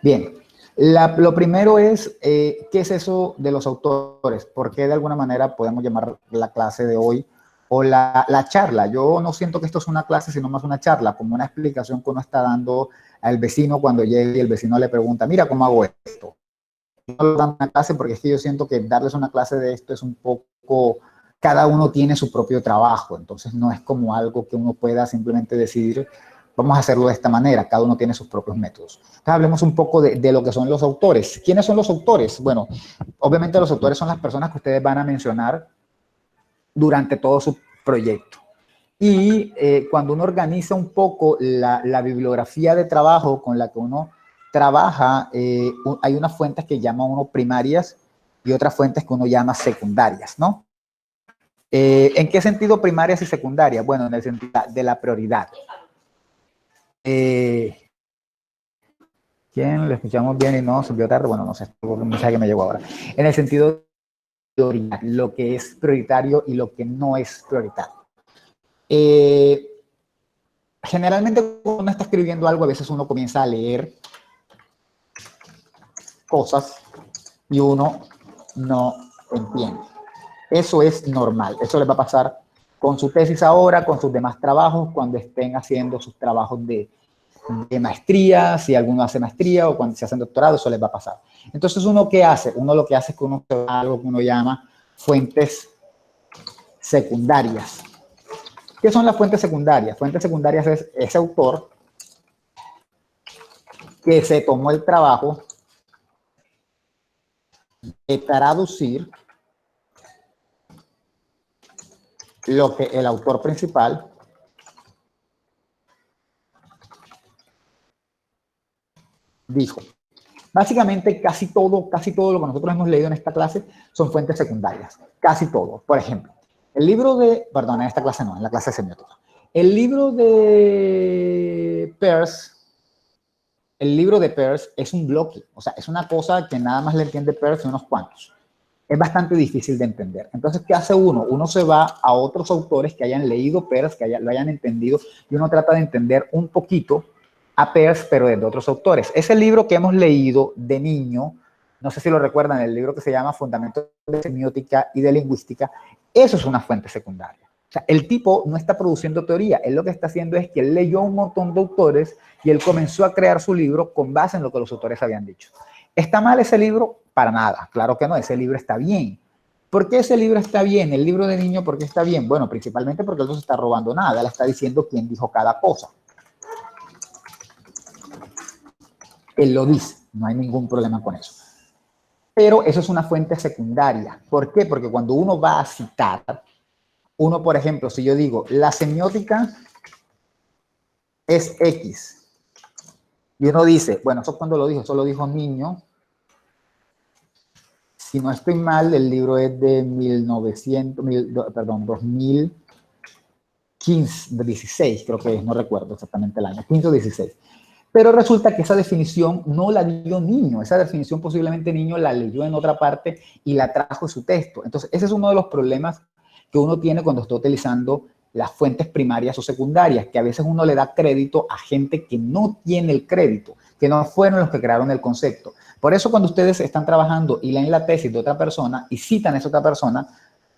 Bien, lo primero es, ¿qué es eso de los autores? ¿Por qué de alguna manera podemos llamar la clase de hoy o la charla? Yo no siento que esto es una clase, sino más una charla, como una explicación que uno está dando al vecino cuando llegue y el vecino le pregunta, mira cómo hago esto. No lo dan una clase porque es que yo siento que darles una clase de esto es un poco, cada uno tiene su propio trabajo, entonces no es como algo que uno pueda simplemente decidir, vamos a hacerlo de esta manera, cada uno tiene sus propios métodos. Entonces hablemos un poco de lo que son los autores. ¿Quiénes son los autores? Bueno, obviamente los autores son las personas que ustedes van a mencionar durante todo su proyecto. Y cuando uno organiza un poco la bibliografía de trabajo con la que uno trabaja, hay unas fuentes que llama uno primarias y otras fuentes que uno llama secundarias, ¿no? ¿En qué sentido primarias y secundarias? Bueno, en el sentido de la prioridad. ¿Quién? ¿Le escuchamos bien y no? ¿Se vio tarde? Bueno, no sé, un mensaje que me llegó ahora. En el sentido de prioridad, lo que es prioritario y lo que no es prioritario. Generalmente cuando uno está escribiendo algo, a veces uno comienza a leer cosas y uno no entiende. Eso es normal, eso les va a pasar con su tesis ahora, con sus demás trabajos, cuando estén haciendo sus trabajos de maestría, si alguno hace maestría o cuando se hacen doctorado, eso les va a pasar. Entonces, ¿uno qué hace? Uno lo que hace es que uno se va a algo que uno llama fuentes secundarias. ¿Qué son las fuentes secundarias? Fuentes secundarias es ese autor que se tomó el trabajo de traducir lo que el autor principal dijo. Básicamente, casi todo lo que nosotros hemos leído en esta clase son fuentes secundarias. Casi todo. Por ejemplo, el libro de... Perdón, en esta clase no, en la clase de semiótica. El libro de Peirce, es un bloque. O sea, es una cosa que nada más le entiende Peirce y unos cuantos. Es bastante difícil de entender. Entonces, ¿qué hace uno? Uno se va a otros autores que hayan leído Peirce, que lo hayan entendido, y uno trata de entender un poquito a Peirce, pero de otros autores. Ese libro que hemos leído de niño, no sé si lo recuerdan, el libro que se llama Fundamentos de Semiótica y de Lingüística, eso es una fuente secundaria. O sea, el tipo no está produciendo teoría, él lo que está haciendo es que él leyó un montón de autores y él comenzó a crear su libro con base en lo que los autores habían dicho. ¿Está mal ese libro? Para nada, claro que no, ese libro está bien. ¿Por qué ese libro está bien? El libro de niño, ¿por qué está bien? Bueno, principalmente porque él no se está robando nada, él está diciendo quién dijo cada cosa. Él lo dice, no hay ningún problema con eso. Pero eso es una fuente secundaria. ¿Por qué? Porque cuando uno va a citar, uno, por ejemplo, si yo digo, la semiótica es X, y uno dice, bueno, eso cuando lo dijo, eso lo dijo niño. Si no estoy mal, el libro es de 2015, 16, creo que es, no recuerdo exactamente el año, 15 o 16. Pero resulta que esa definición no la dio niño, esa definición posiblemente niño la leyó en otra parte y la trajo en su texto. Entonces, ese es uno de los problemas que uno tiene cuando está utilizando las fuentes primarias o secundarias, que a veces uno le da crédito a gente que no tiene el crédito, que no fueron los que crearon el concepto. Por eso cuando ustedes están trabajando y leen la tesis de otra persona y citan a esa otra persona,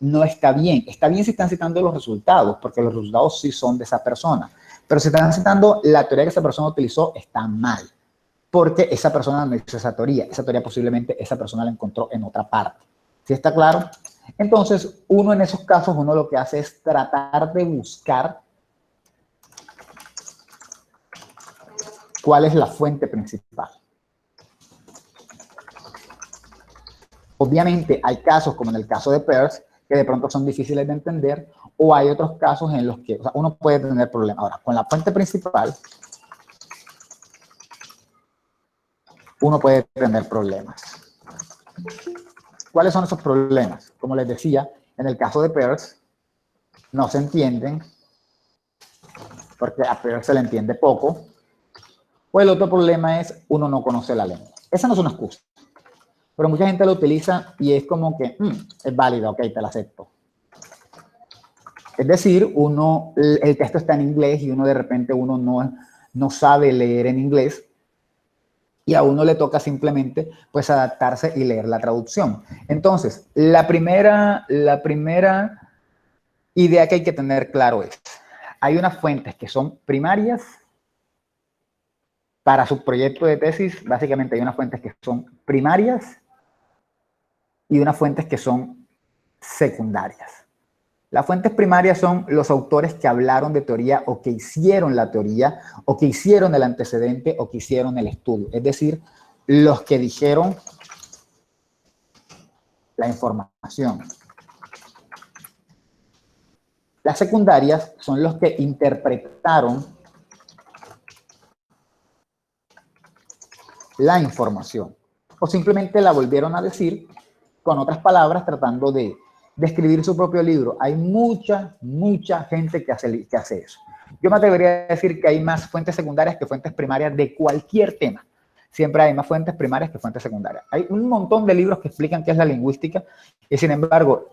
no está bien. Está bien si están citando los resultados, porque los resultados sí son de esa persona. Pero si están citando la teoría que esa persona utilizó, está mal. Porque esa persona no hizo esa teoría posiblemente esa persona la encontró en otra parte. ¿Sí está claro? Entonces, uno en esos casos, uno lo que hace es tratar de buscar cuál es la fuente principal. Obviamente hay casos, como en el caso de Peirce, que de pronto son difíciles de entender, o hay otros casos en los que, o sea, uno puede tener problemas. Ahora, con la fuente principal, uno puede tener problemas. ¿Cuáles son esos problemas? Como les decía, en el caso de Peirce, no se entienden, porque a Peirce se le entiende poco, o el otro problema es, uno no conoce la lengua. Esa no es una excusa. Pero mucha gente lo utiliza y es como que, es válido, ok, te la acepto. Es decir, el texto está en inglés y uno de repente, uno no sabe leer en inglés, y a uno le toca simplemente pues adaptarse y leer la traducción. Entonces, la primera idea que hay que tener claro es, hay unas fuentes que son primarias. Para su proyecto de tesis, básicamente hay unas fuentes que son primarias y unas fuentes que son secundarias. Las fuentes primarias son los autores que hablaron de teoría o que hicieron la teoría o que hicieron el antecedente o que hicieron el estudio. Es decir, los que dijeron la información. Las secundarias son los que interpretaron la información o simplemente la volvieron a decir con otras palabras tratando de escribir su propio libro. Hay mucha gente que hace eso. Yo me atrevería a decir que hay más fuentes secundarias que fuentes primarias de cualquier tema. Siempre hay más fuentes primarias que fuentes secundarias. Hay un montón de libros que explican qué es la lingüística y, sin embargo,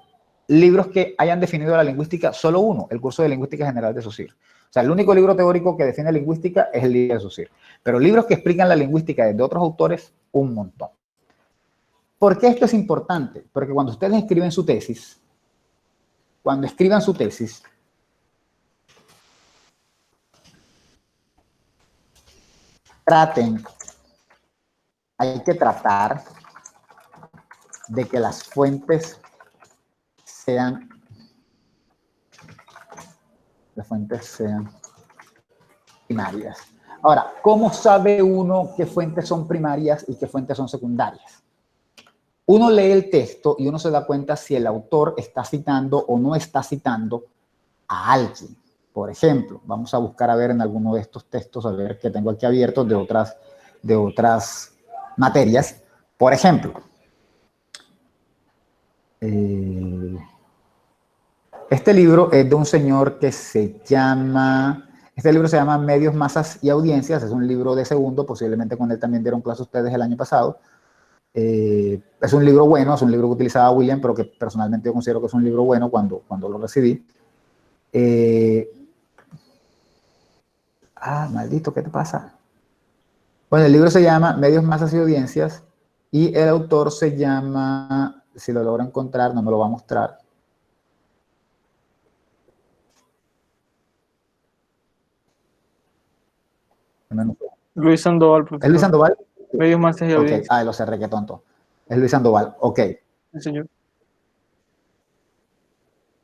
libros que hayan definido la lingüística, solo uno, el curso de Lingüística General de Saussure. O sea, el único libro teórico que define lingüística es el libro de Saussure. Pero libros que explican la lingüística desde otros autores, un montón. ¿Por qué esto es importante? Porque cuando ustedes escriben su tesis, cuando escriban su tesis, hay que tratar de que las fuentes sean primarias. Ahora, ¿cómo sabe uno qué fuentes son primarias y qué fuentes son secundarias? Uno lee el texto y uno se da cuenta si el autor está citando o no está citando a alguien. Por ejemplo, vamos a buscar a ver en alguno de estos textos, a ver que tengo aquí abiertos de otras materias. Por ejemplo, este libro es de un señor que se llama Medios, Masas y Audiencias. Es un libro de segundo, posiblemente con él también dieron clase ustedes el año pasado. Es un libro bueno, es un libro que utilizaba William, pero que personalmente yo considero que es un libro bueno cuando lo recibí. Maldito, ¿qué te pasa? Bueno, el libro se llama Medios, Masas y Audiencias y el autor se llama, si lo logro encontrar, no me lo va a mostrar. Luis Sandoval, profesor. ¿Es Luis Sandoval? Medios, Masas y Audiencias. Lo cerré, qué tonto. Es Luis Sandoval, ok. Sí, señor.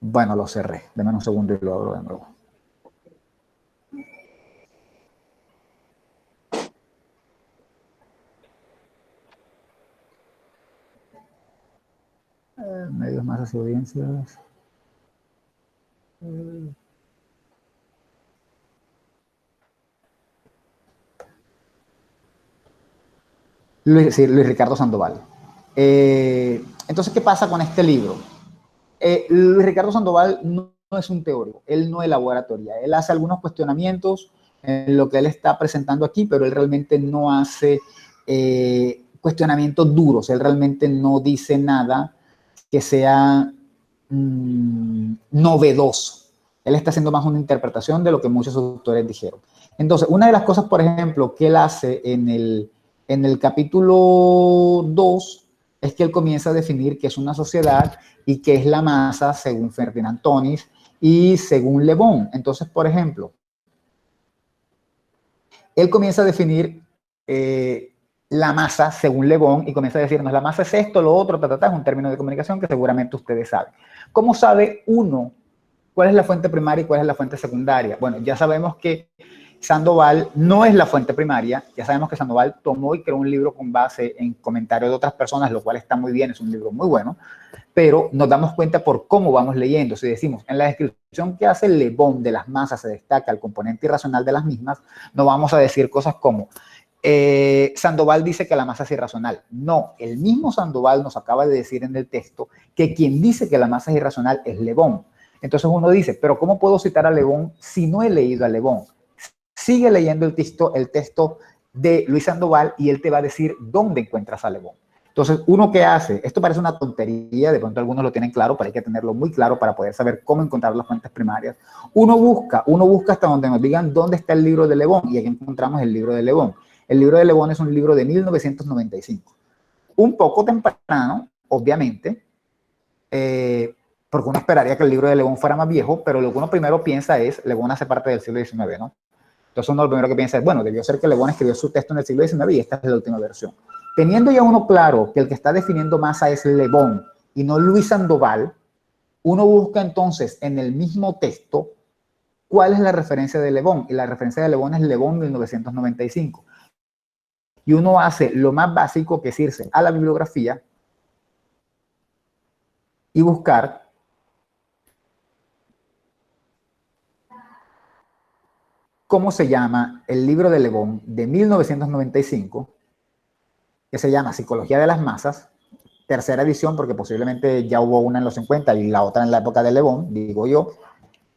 Bueno, lo cerré. Deme un segundo y lo abro de nuevo. Medios, Masas y Audiencias. Luis Ricardo Sandoval. Entonces, ¿qué pasa con este libro? Luis Ricardo Sandoval no es un teórico, él no elabora teoría, él hace algunos cuestionamientos en lo que él está presentando aquí, pero él realmente no hace cuestionamientos duros, él realmente no dice nada que sea novedoso. Él está haciendo más una interpretación de lo que muchos autores dijeron. Entonces, una de las cosas, por ejemplo, que él hace en el capítulo 2 es que él comienza a definir qué es una sociedad y qué es la masa según Ferdinand Tonis y según Le Bon. Entonces, por ejemplo, él comienza a definir la masa según Le Bon y comienza a decirnos la masa es esto, lo otro, es un término de comunicación que seguramente ustedes saben. ¿Cómo sabe uno cuál es la fuente primaria y cuál es la fuente secundaria? Bueno, ya sabemos que Sandoval no es la fuente primaria, ya sabemos que Sandoval tomó y creó un libro con base en comentarios de otras personas, lo cual está muy bien, es un libro muy bueno, pero nos damos cuenta por cómo vamos leyendo. Si decimos, en la descripción que hace Le Bon de las masas se destaca el componente irracional de las mismas, no vamos a decir cosas como Sandoval dice que la masa es irracional. No, el mismo Sandoval nos acaba de decir en el texto que quien dice que la masa es irracional es Le Bon. Entonces uno dice, pero ¿cómo puedo citar a Le Bon si no he leído a Le Bon? Sigue leyendo el texto de Luis Sandoval y él te va a decir dónde encuentras a Le Bon. Entonces, ¿uno qué hace? Esto parece una tontería, de pronto algunos lo tienen claro, pero hay que tenerlo muy claro para poder saber cómo encontrar las fuentes primarias. Uno busca hasta donde nos digan dónde está el libro de Le Bon, y aquí encontramos el libro de Le Bon. El libro de Le Bon es un libro de 1995. Un poco temprano, obviamente, porque uno esperaría que el libro de Le Bon fuera más viejo, pero lo que uno primero piensa es, Le Bon hace parte del siglo XIX, ¿no? Entonces uno lo primero que piensa es, bueno, debió ser que Le Bon escribió su texto en el siglo XIX y esta es la última versión. Teniendo ya uno claro que el que está definiendo masa es Le Bon y no Luis Sandoval, uno busca entonces en el mismo texto cuál es la referencia de Le Bon, y la referencia de Le Bon es Le Bon 1995. Y uno hace lo más básico, que es irse a la bibliografía y buscar cómo se llama el libro de Le Bon de 1995, que se llama Psicología de las Masas, tercera edición, porque posiblemente ya hubo una en los 50 y la otra en la época de Le Bon, digo yo.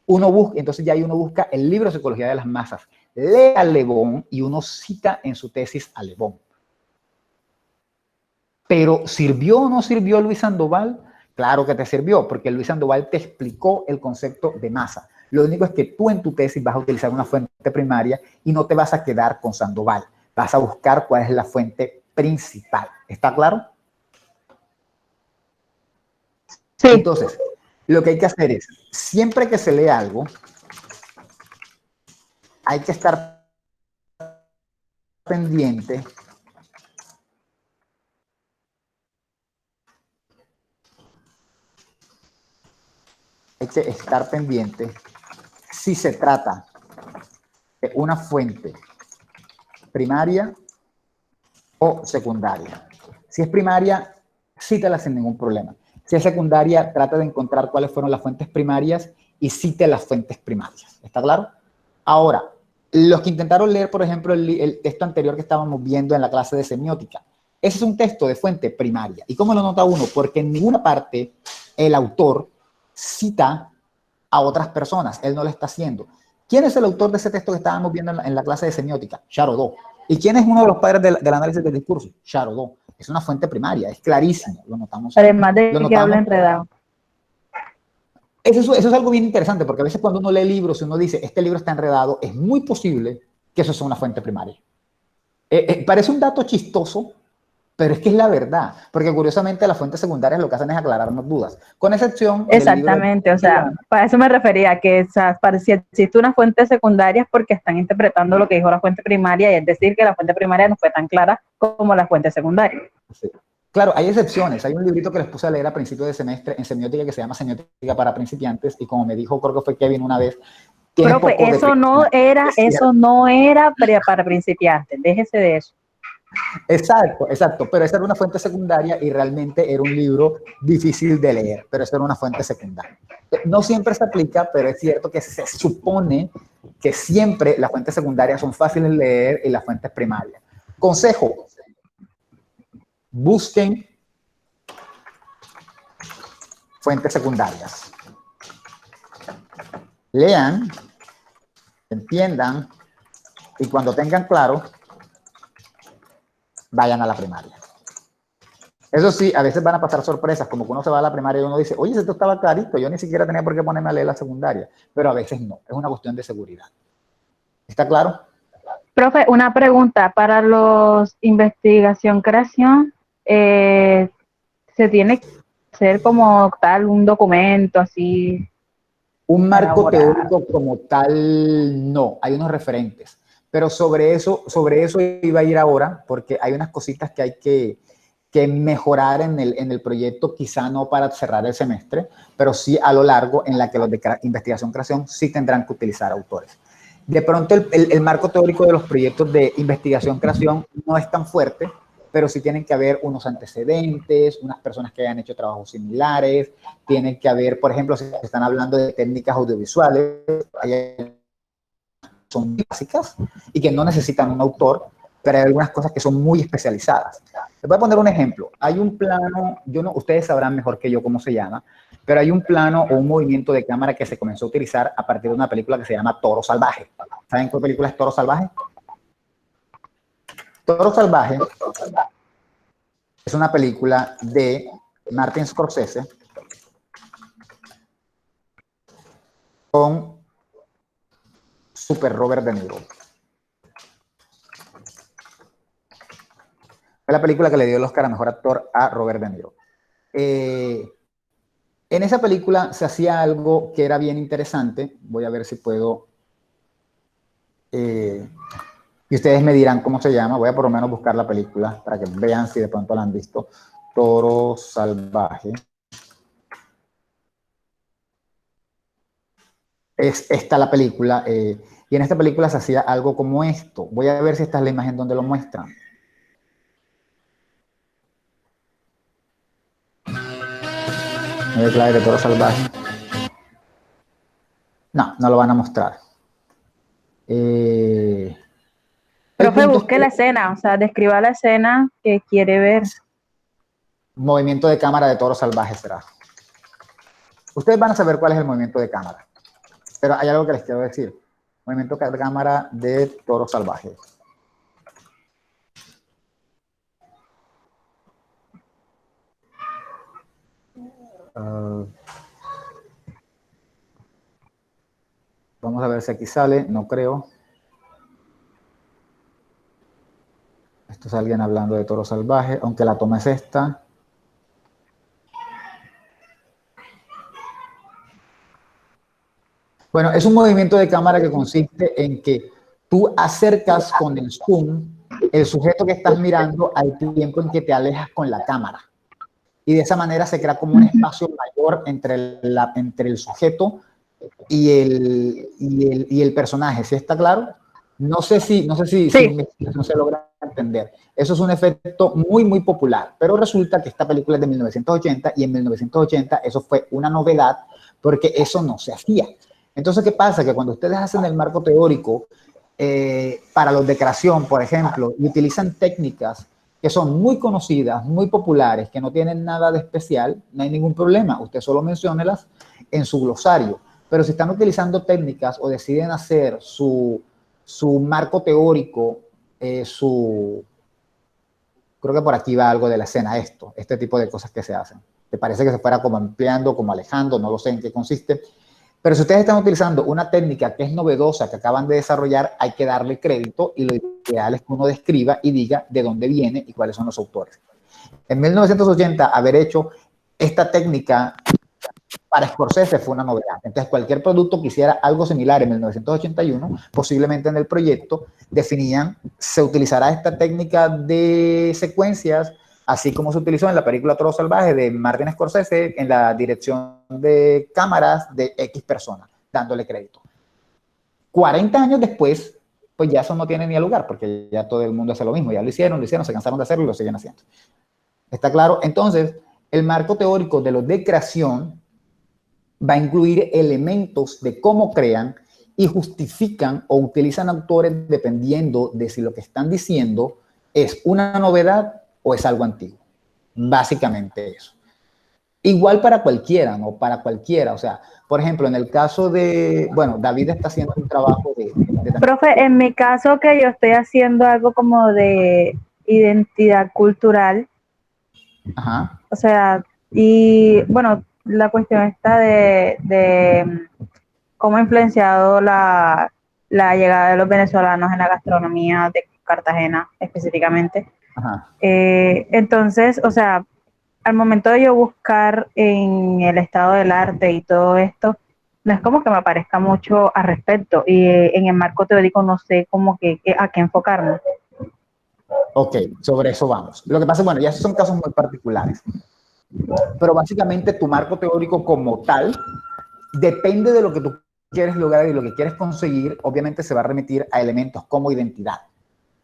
Uno busca, entonces ya ahí uno busca el libro Psicología de las Masas, lee a Le Bon y uno cita en su tesis a Le Bon. Pero ¿sirvió o no sirvió Luis Sandoval? Claro que te sirvió, porque Luis Sandoval te explicó el concepto de masa. Lo único es que tú en tu tesis vas a utilizar una fuente primaria y no te vas a quedar con Sandoval. Vas a buscar cuál es la fuente principal. ¿Está claro? Sí. Entonces, lo que hay que hacer es, siempre que se lee algo, hay que estar pendiente si se trata de una fuente primaria o secundaria. Si es primaria, cítala sin ningún problema. Si es secundaria, trata de encontrar cuáles fueron las fuentes primarias y cite las fuentes primarias. ¿Está claro? Ahora, los que intentaron leer, por ejemplo, el texto anterior que estábamos viendo en la clase de semiótica, ese es un texto de fuente primaria. ¿Y cómo lo nota uno? Porque en ninguna parte el autor cita a otras personas. Él no lo está haciendo. ¿Quién es el autor de ese texto que estábamos viendo en la clase de semiótica? Charodot. ¿Y quién es uno de los padres del análisis del discurso? Charodot. Es una fuente primaria, es clarísimo, lo notamos. Además de que habla enredado. Eso es algo bien interesante, porque a veces cuando uno lee libros y uno dice, este libro está enredado, es muy posible que eso sea una fuente primaria. Parece un dato chistoso, pero es que es la verdad, porque curiosamente las fuentes secundarias lo que hacen es aclararnos dudas, con excepción exactamente, o sea, para eso me refería, que o sea, si existe una fuente secundaria es porque están interpretando lo que dijo la fuente primaria, y es decir, que la fuente primaria no fue tan clara como la fuente secundaria. Sí. Claro, hay excepciones. Hay un librito que les puse a leer a principio de semestre en semiótica que se llama Semiótica para principiantes, y como me dijo, creo que fue Kevin una vez, profe, eso no era para principiantes, déjese de eso. Exacto, pero esa era una fuente secundaria y realmente era un libro difícil de leer, pero esa era una fuente secundaria. No siempre se aplica, pero es cierto que se supone que siempre las fuentes secundarias son fáciles de leer y las fuentes primarias. Consejo: busquen fuentes secundarias. Lean, entiendan, y cuando tengan claro, vayan a la primaria. Eso sí, a veces van a pasar sorpresas, como que uno se va a la primaria y uno dice, oye, esto estaba clarito, yo ni siquiera tenía por qué ponerme a leer la secundaria, pero a veces no, es una cuestión de seguridad. ¿Está claro? Profe, una pregunta, para los investigación-creación, ¿se tiene que hacer como tal un documento así? Un marco teórico como tal, no, hay unos referentes. Pero sobre eso iba a ir ahora, porque hay unas cositas que hay que mejorar en el proyecto, quizá no para cerrar el semestre, pero sí a lo largo, en la que los de investigación-creación sí tendrán que utilizar autores. De pronto el marco teórico de los proyectos de investigación-creación no es tan fuerte, pero sí tienen que haber unos antecedentes, unas personas que hayan hecho trabajos similares, tienen que haber, por ejemplo, si están hablando de técnicas audiovisuales, son básicas y que no necesitan un autor, pero hay algunas cosas que son muy especializadas. Les voy a poner un ejemplo. Hay un plano, ustedes sabrán mejor que yo cómo se llama, pero hay un plano o un movimiento de cámara que se comenzó a utilizar a partir de una película que se llama Toro Salvaje. ¿Saben qué película es Toro Salvaje? Toro Salvaje es una película de Martin Scorsese con Super Robert De Niro. Fue la película que le dio el Oscar a Mejor Actor a Robert De Niro. En esa película se hacía algo que era bien interesante. Voy a ver si puedo... y ustedes me dirán cómo se llama. Voy a por lo menos buscar la película para que vean si de pronto la han visto. Toro Salvaje. Es esta la película. Y en esta película se hacía algo como esto. Voy a ver si esta es la imagen donde lo muestran. Clave de Toro Salvaje. No, no lo van a mostrar. Profe, busque la escena, o sea, describa la escena que quiere ver. Movimiento de cámara de Toro Salvaje será. Ustedes van a saber cuál es el movimiento de cámara. Pero hay algo que les quiero decir. Movimiento de cámara de Toro Salvaje. Vamos a ver si aquí sale. No creo. Esto es alguien hablando de Toro Salvaje, aunque la toma es esta. Bueno, es un movimiento de cámara que consiste en que tú acercas con el zoom el sujeto que estás mirando al tiempo en que te alejas con la cámara. Y de esa manera se crea como un espacio mayor entre el sujeto y el personaje. ¿Sí está claro? No sé si no se logra entender. Eso es un efecto muy, muy popular. Pero resulta que esta película es de 1980 y en 1980 eso fue una novedad porque eso no se hacía. Entonces, ¿qué pasa? Que cuando ustedes hacen el marco teórico para los de creación, por ejemplo, y utilizan técnicas que son muy conocidas, muy populares, que no tienen nada de especial, no hay ningún problema. Usted solo menciónelas en su glosario. Pero si están utilizando técnicas o deciden hacer su marco teórico, creo que por aquí va algo de la escena, este tipo de cosas que se hacen. ¿Te parece que se fuera como ampliando, como alejando? No lo sé en qué consiste. Pero si ustedes están utilizando una técnica que es novedosa, que acaban de desarrollar, hay que darle crédito y lo ideal es que uno describa y diga de dónde viene y cuáles son los autores. En 1980, haber hecho esta técnica para Scorsese fue una novedad. Entonces, cualquier producto que hiciera algo similar en 1981, posiblemente en el proyecto, definían, se utilizará esta técnica de secuencias, así como se utilizó en la película Toro Salvaje de Martin Scorsese, en la dirección de cámaras de X persona, dándole crédito. 40 años después, pues ya eso no tiene ni lugar, porque ya todo el mundo hace lo mismo, ya lo hicieron, se cansaron de hacerlo y lo siguen haciendo. ¿Está claro? Entonces, el marco teórico de lo de creación va a incluir elementos de cómo crean y justifican o utilizan autores dependiendo de si lo que están diciendo es una novedad o es algo antiguo. Básicamente eso. Igual para cualquiera, ¿no? Para cualquiera. O sea, por ejemplo, en el caso de, bueno, David está haciendo un trabajo de Profe, en mi caso que yo estoy haciendo algo como de identidad cultural. Ajá. O sea, y bueno, la cuestión está de cómo ha influenciado la llegada de los venezolanos en la gastronomía de Cartagena específicamente. Ajá. Entonces, o sea, al momento de yo buscar en el estado del arte y todo esto, no es como que me aparezca mucho al respecto. Y en el marco teórico no sé cómo que a qué enfocarme. Ok, sobre eso vamos. Lo que pasa es, bueno, ya son casos muy particulares. Pero básicamente tu marco teórico como tal depende de lo que tú quieres lograr y lo que quieres conseguir. Obviamente se va a remitir a elementos como identidad.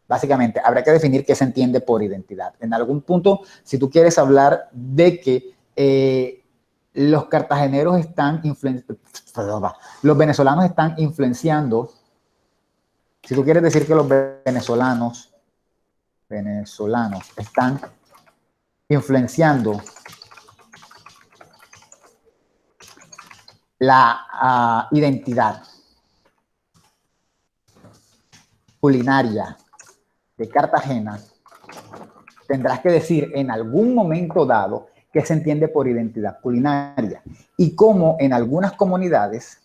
Básicamente, habrá que definir qué se entiende por identidad. En algún punto, si tú quieres hablar de que los cartageneros están los venezolanos están influenciando, si tú quieres decir que los venezolanos están influenciando la identidad culinaria de Cartagena, tendrás que decir en algún momento dado qué se entiende por identidad culinaria y cómo en algunas comunidades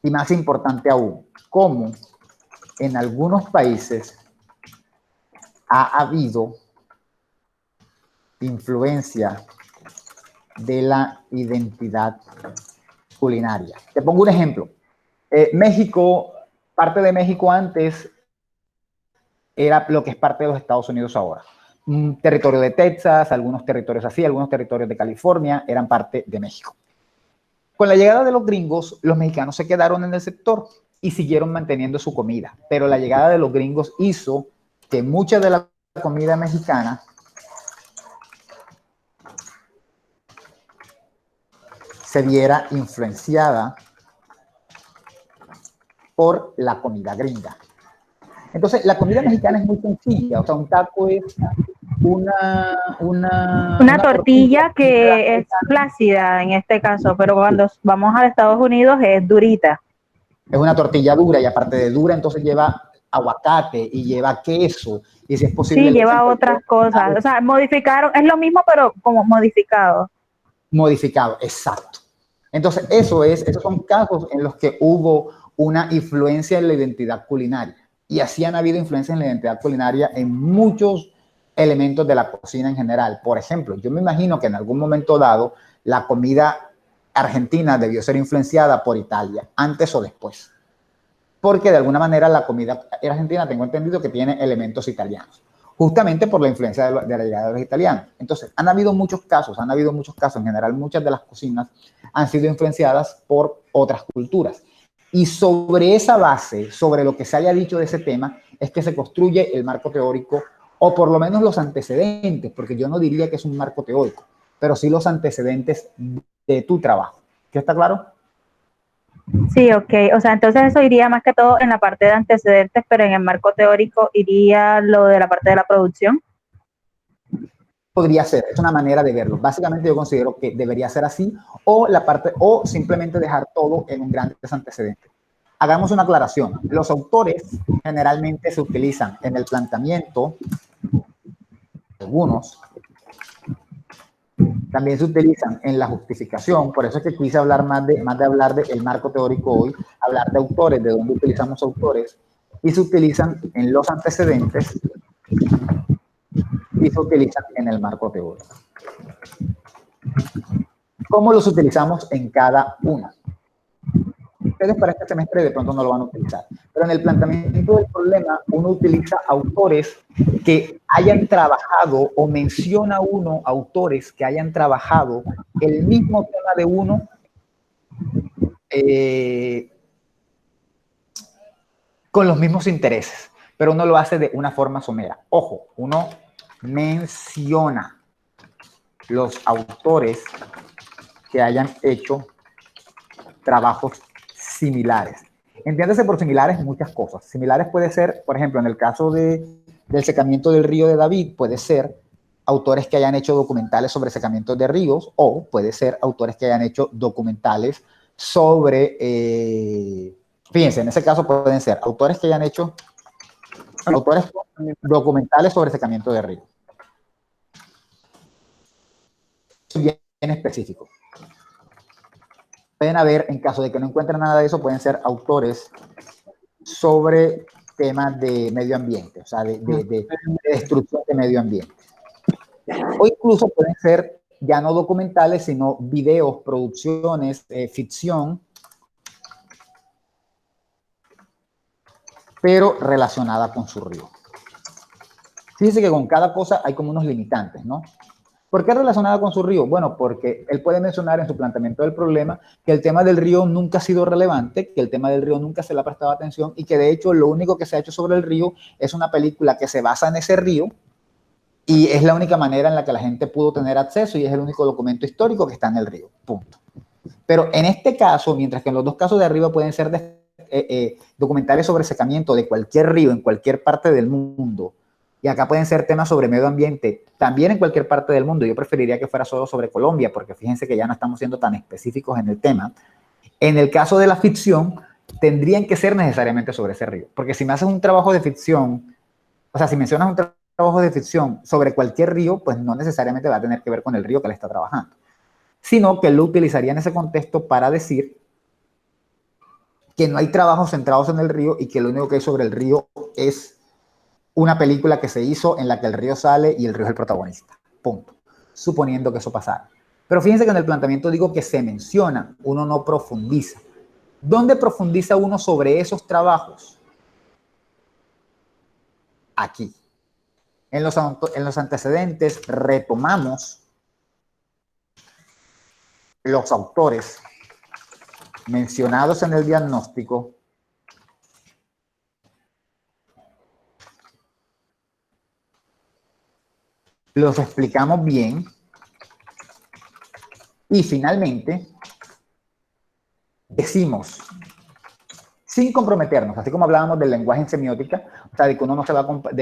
y más importante aún, cómo en algunos países ha habido influencia de la identidad culinaria. Te pongo un ejemplo. México, parte de México antes era lo que es parte de los Estados Unidos ahora. Un territorio de Texas, algunos territorios así, algunos territorios de California eran parte de México. Con la llegada de los gringos, los mexicanos se quedaron en el sector y siguieron manteniendo su comida. Pero la llegada de los gringos hizo que mucha de la comida mexicana se viera influenciada por la comida gringa. Entonces, la comida mexicana es muy sencilla. O sea, un taco es una tortilla que es flácida en este caso, pero cuando vamos a Estados Unidos es durita. Es una tortilla dura y aparte de dura, entonces lleva aguacate y lleva queso. Y si es posible... Sí, lleva otras cosas. O sea, modificaron, es lo mismo, pero como modificado. Modificado, exacto. Entonces, esos son casos en los que hubo una influencia en la identidad culinaria. Y así han habido influencias en la identidad culinaria en muchos elementos de la cocina en general. Por ejemplo, yo me imagino que en algún momento dado la comida argentina debió ser influenciada por Italia, antes o después. Porque de alguna manera la comida argentina, tengo entendido que tiene elementos italianos, justamente por la influencia de la llegada de los italianos. Entonces, han habido muchos casos en general, muchas de las cocinas han sido influenciadas por otras culturas. Y sobre esa base, sobre lo que se haya dicho de ese tema, es que se construye el marco teórico, o por lo menos los antecedentes, porque yo no diría que es un marco teórico, pero sí los antecedentes de tu trabajo. ¿Qué está claro? Sí, ok. O sea, entonces eso iría más que todo en la parte de antecedentes, pero en el marco teórico iría lo de la parte de la producción. Podría ser, es una manera de verlo. Básicamente yo considero que debería ser así, o simplemente dejar todo en un gran antecedente. Hagamos una aclaración. Los autores generalmente se utilizan en el planteamiento, algunos también se utilizan en la justificación. Por eso es que quise hablar más de hablar del marco teórico hoy, hablar de autores, de dónde utilizamos autores, y se utilizan en los antecedentes y se utilizan en el marco teórico. ¿Cómo los utilizamos en cada una? Ustedes para este semestre de pronto no lo van a utilizar, pero en el planteamiento del problema uno utiliza autores que hayan trabajado, o menciona uno autores que hayan trabajado el mismo tema de uno con los mismos intereses, pero uno lo hace de una forma somera. Ojo, uno menciona los autores que hayan hecho trabajos similares. Entiéndase por similares muchas cosas. Similares puede ser, por ejemplo, en el caso del secamiento del río de David, puede ser autores que hayan hecho documentales sobre secamientos de ríos, o puede ser autores que hayan hecho documentales sobre, fíjense, en ese caso pueden ser autores que hayan hecho documentales sobre secamiento de ríos. Bien específico. Pueden haber, en caso de que no encuentren nada de eso, pueden ser autores sobre temas de medio ambiente, o sea, de destrucción de medio ambiente. O incluso pueden ser ya no documentales, sino videos, producciones, ficción, pero relacionada con su río. Fíjense que con cada cosa hay como unos limitantes, ¿no? ¿Por qué relacionada con su río? Bueno, porque él puede mencionar en su planteamiento del problema que el tema del río nunca ha sido relevante, que el tema del río nunca se le ha prestado atención y que de hecho lo único que se ha hecho sobre el río es una película que se basa en ese río y es la única manera en la que la gente pudo tener acceso y es el único documento histórico que está en el río, punto. Pero en este caso, mientras que en los dos casos de arriba pueden ser documentales sobre secamiento de cualquier río en cualquier parte del mundo, y acá pueden ser temas sobre medio ambiente, también en cualquier parte del mundo. Yo preferiría que fuera solo sobre Colombia, porque fíjense que ya no estamos siendo tan específicos en el tema. En el caso de la ficción, tendrían que ser necesariamente sobre ese río. Porque si me haces un trabajo de ficción, o sea, si mencionas un trabajo de ficción sobre cualquier río, pues no necesariamente va a tener que ver con el río que le está trabajando, sino que lo utilizaría en ese contexto para decir que no hay trabajos centrados en el río y que lo único que hay sobre el río es una película que se hizo en la que el río sale y el río es el protagonista. Punto. Suponiendo que eso pasara. Pero fíjense que en el planteamiento digo que se menciona, uno no profundiza. ¿Dónde profundiza uno sobre esos trabajos? Aquí. En los antecedentes retomamos los autores mencionados en el diagnóstico los explicamos bien y finalmente decimos, sin comprometernos, así como hablábamos del lenguaje en semiótica, o sea, de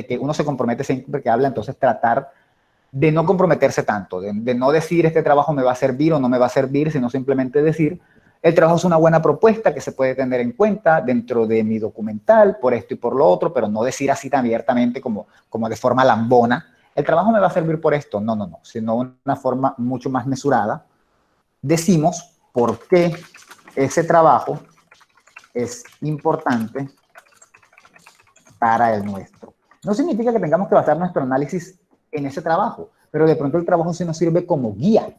que uno se compromete siempre que habla, entonces tratar de no comprometerse tanto, de no decir este trabajo me va a servir o no me va a servir, sino simplemente decir el trabajo es una buena propuesta que se puede tener en cuenta dentro de mi documental, por esto y por lo otro, pero no decir así tan abiertamente como de forma lambona, el trabajo me va a servir por esto, no, sino una forma mucho más mesurada. Decimos por qué ese trabajo es importante para el nuestro. No significa que tengamos que basar nuestro análisis en ese trabajo, pero de pronto el trabajo sí nos sirve como guía,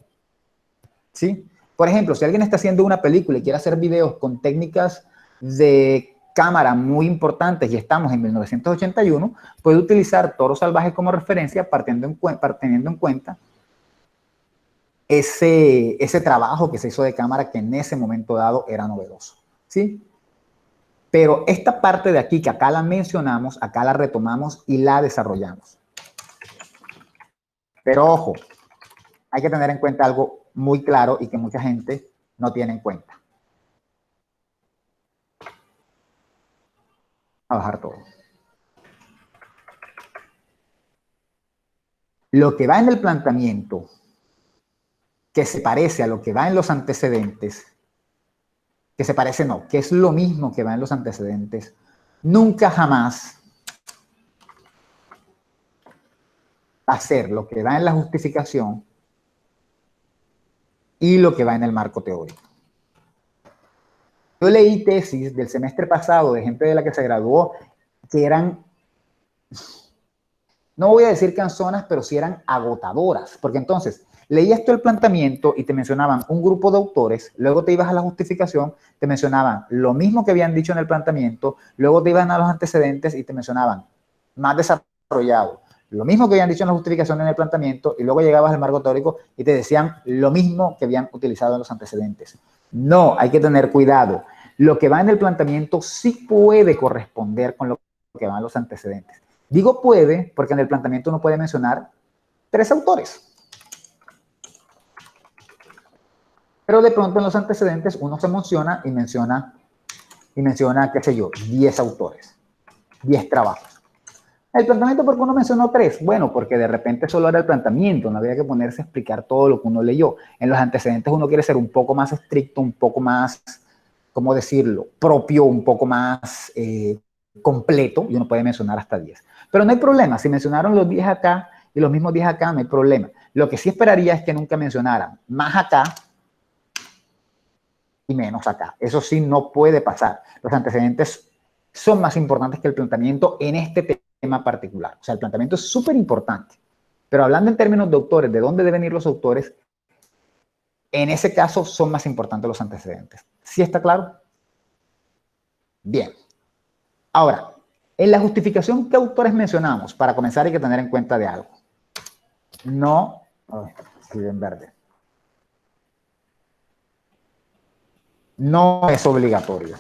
¿sí? Por ejemplo, si alguien está haciendo una película y quiere hacer videos con técnicas de cámara muy importantes y estamos en 1981, puede utilizar Toro Salvaje como referencia teniendo en cuenta ese trabajo que se hizo de cámara que en ese momento dado era novedoso, ¿sí? Pero esta parte de aquí que acá la mencionamos, acá la retomamos y la desarrollamos. Pero ojo, hay que tener en cuenta algo muy claro y que mucha gente no tiene en cuenta. A bajar todo. Lo que va en el planteamiento, que se parece a lo que va en los antecedentes, que se parece no, que es lo mismo que va en los antecedentes, nunca jamás va a ser lo que va en la justificación y lo que va en el marco teórico. Yo leí tesis del semestre pasado de gente de la que se graduó que eran, no voy a decir canzonas, pero sí eran agotadoras, porque entonces leías todo el planteamiento y te mencionaban un grupo de autores, luego te ibas a la justificación, te mencionaban lo mismo que habían dicho en el planteamiento, luego te iban a los antecedentes y te mencionaban más desarrollado, lo mismo que habían dicho en la justificación en el planteamiento, y luego llegabas al marco teórico y te decían lo mismo que habían utilizado en los antecedentes. No, hay que tener cuidado. Lo que va en el planteamiento sí puede corresponder con lo que va en los antecedentes. Digo puede porque en el planteamiento uno puede mencionar 3 autores. Pero de pronto en los antecedentes uno se emociona y menciona, qué sé yo, 10 autores, 10 trabajos. El planteamiento, ¿por qué uno mencionó 3? Bueno, porque de repente solo era el planteamiento, no había que ponerse a explicar todo lo que uno leyó. En los antecedentes uno quiere ser un poco más estricto, un poco más, ¿cómo decirlo?, propio, un poco más completo, y uno puede mencionar hasta 10. Pero no hay problema, si mencionaron los 10 acá y los mismos 10 acá, no hay problema. Lo que sí esperaría es que nunca mencionaran más acá y menos acá. Eso sí no puede pasar. Los antecedentes son más importantes que el planteamiento en este tema particular. O sea, el planteamiento es súper importante. Pero hablando en términos de autores, de dónde deben ir los autores, en ese caso son más importantes los antecedentes. ¿Sí está claro? Bien. Ahora, en la justificación, ¿qué autores mencionamos? Para comenzar hay que tener en cuenta de algo. No, sí, en verde. No es obligatorio.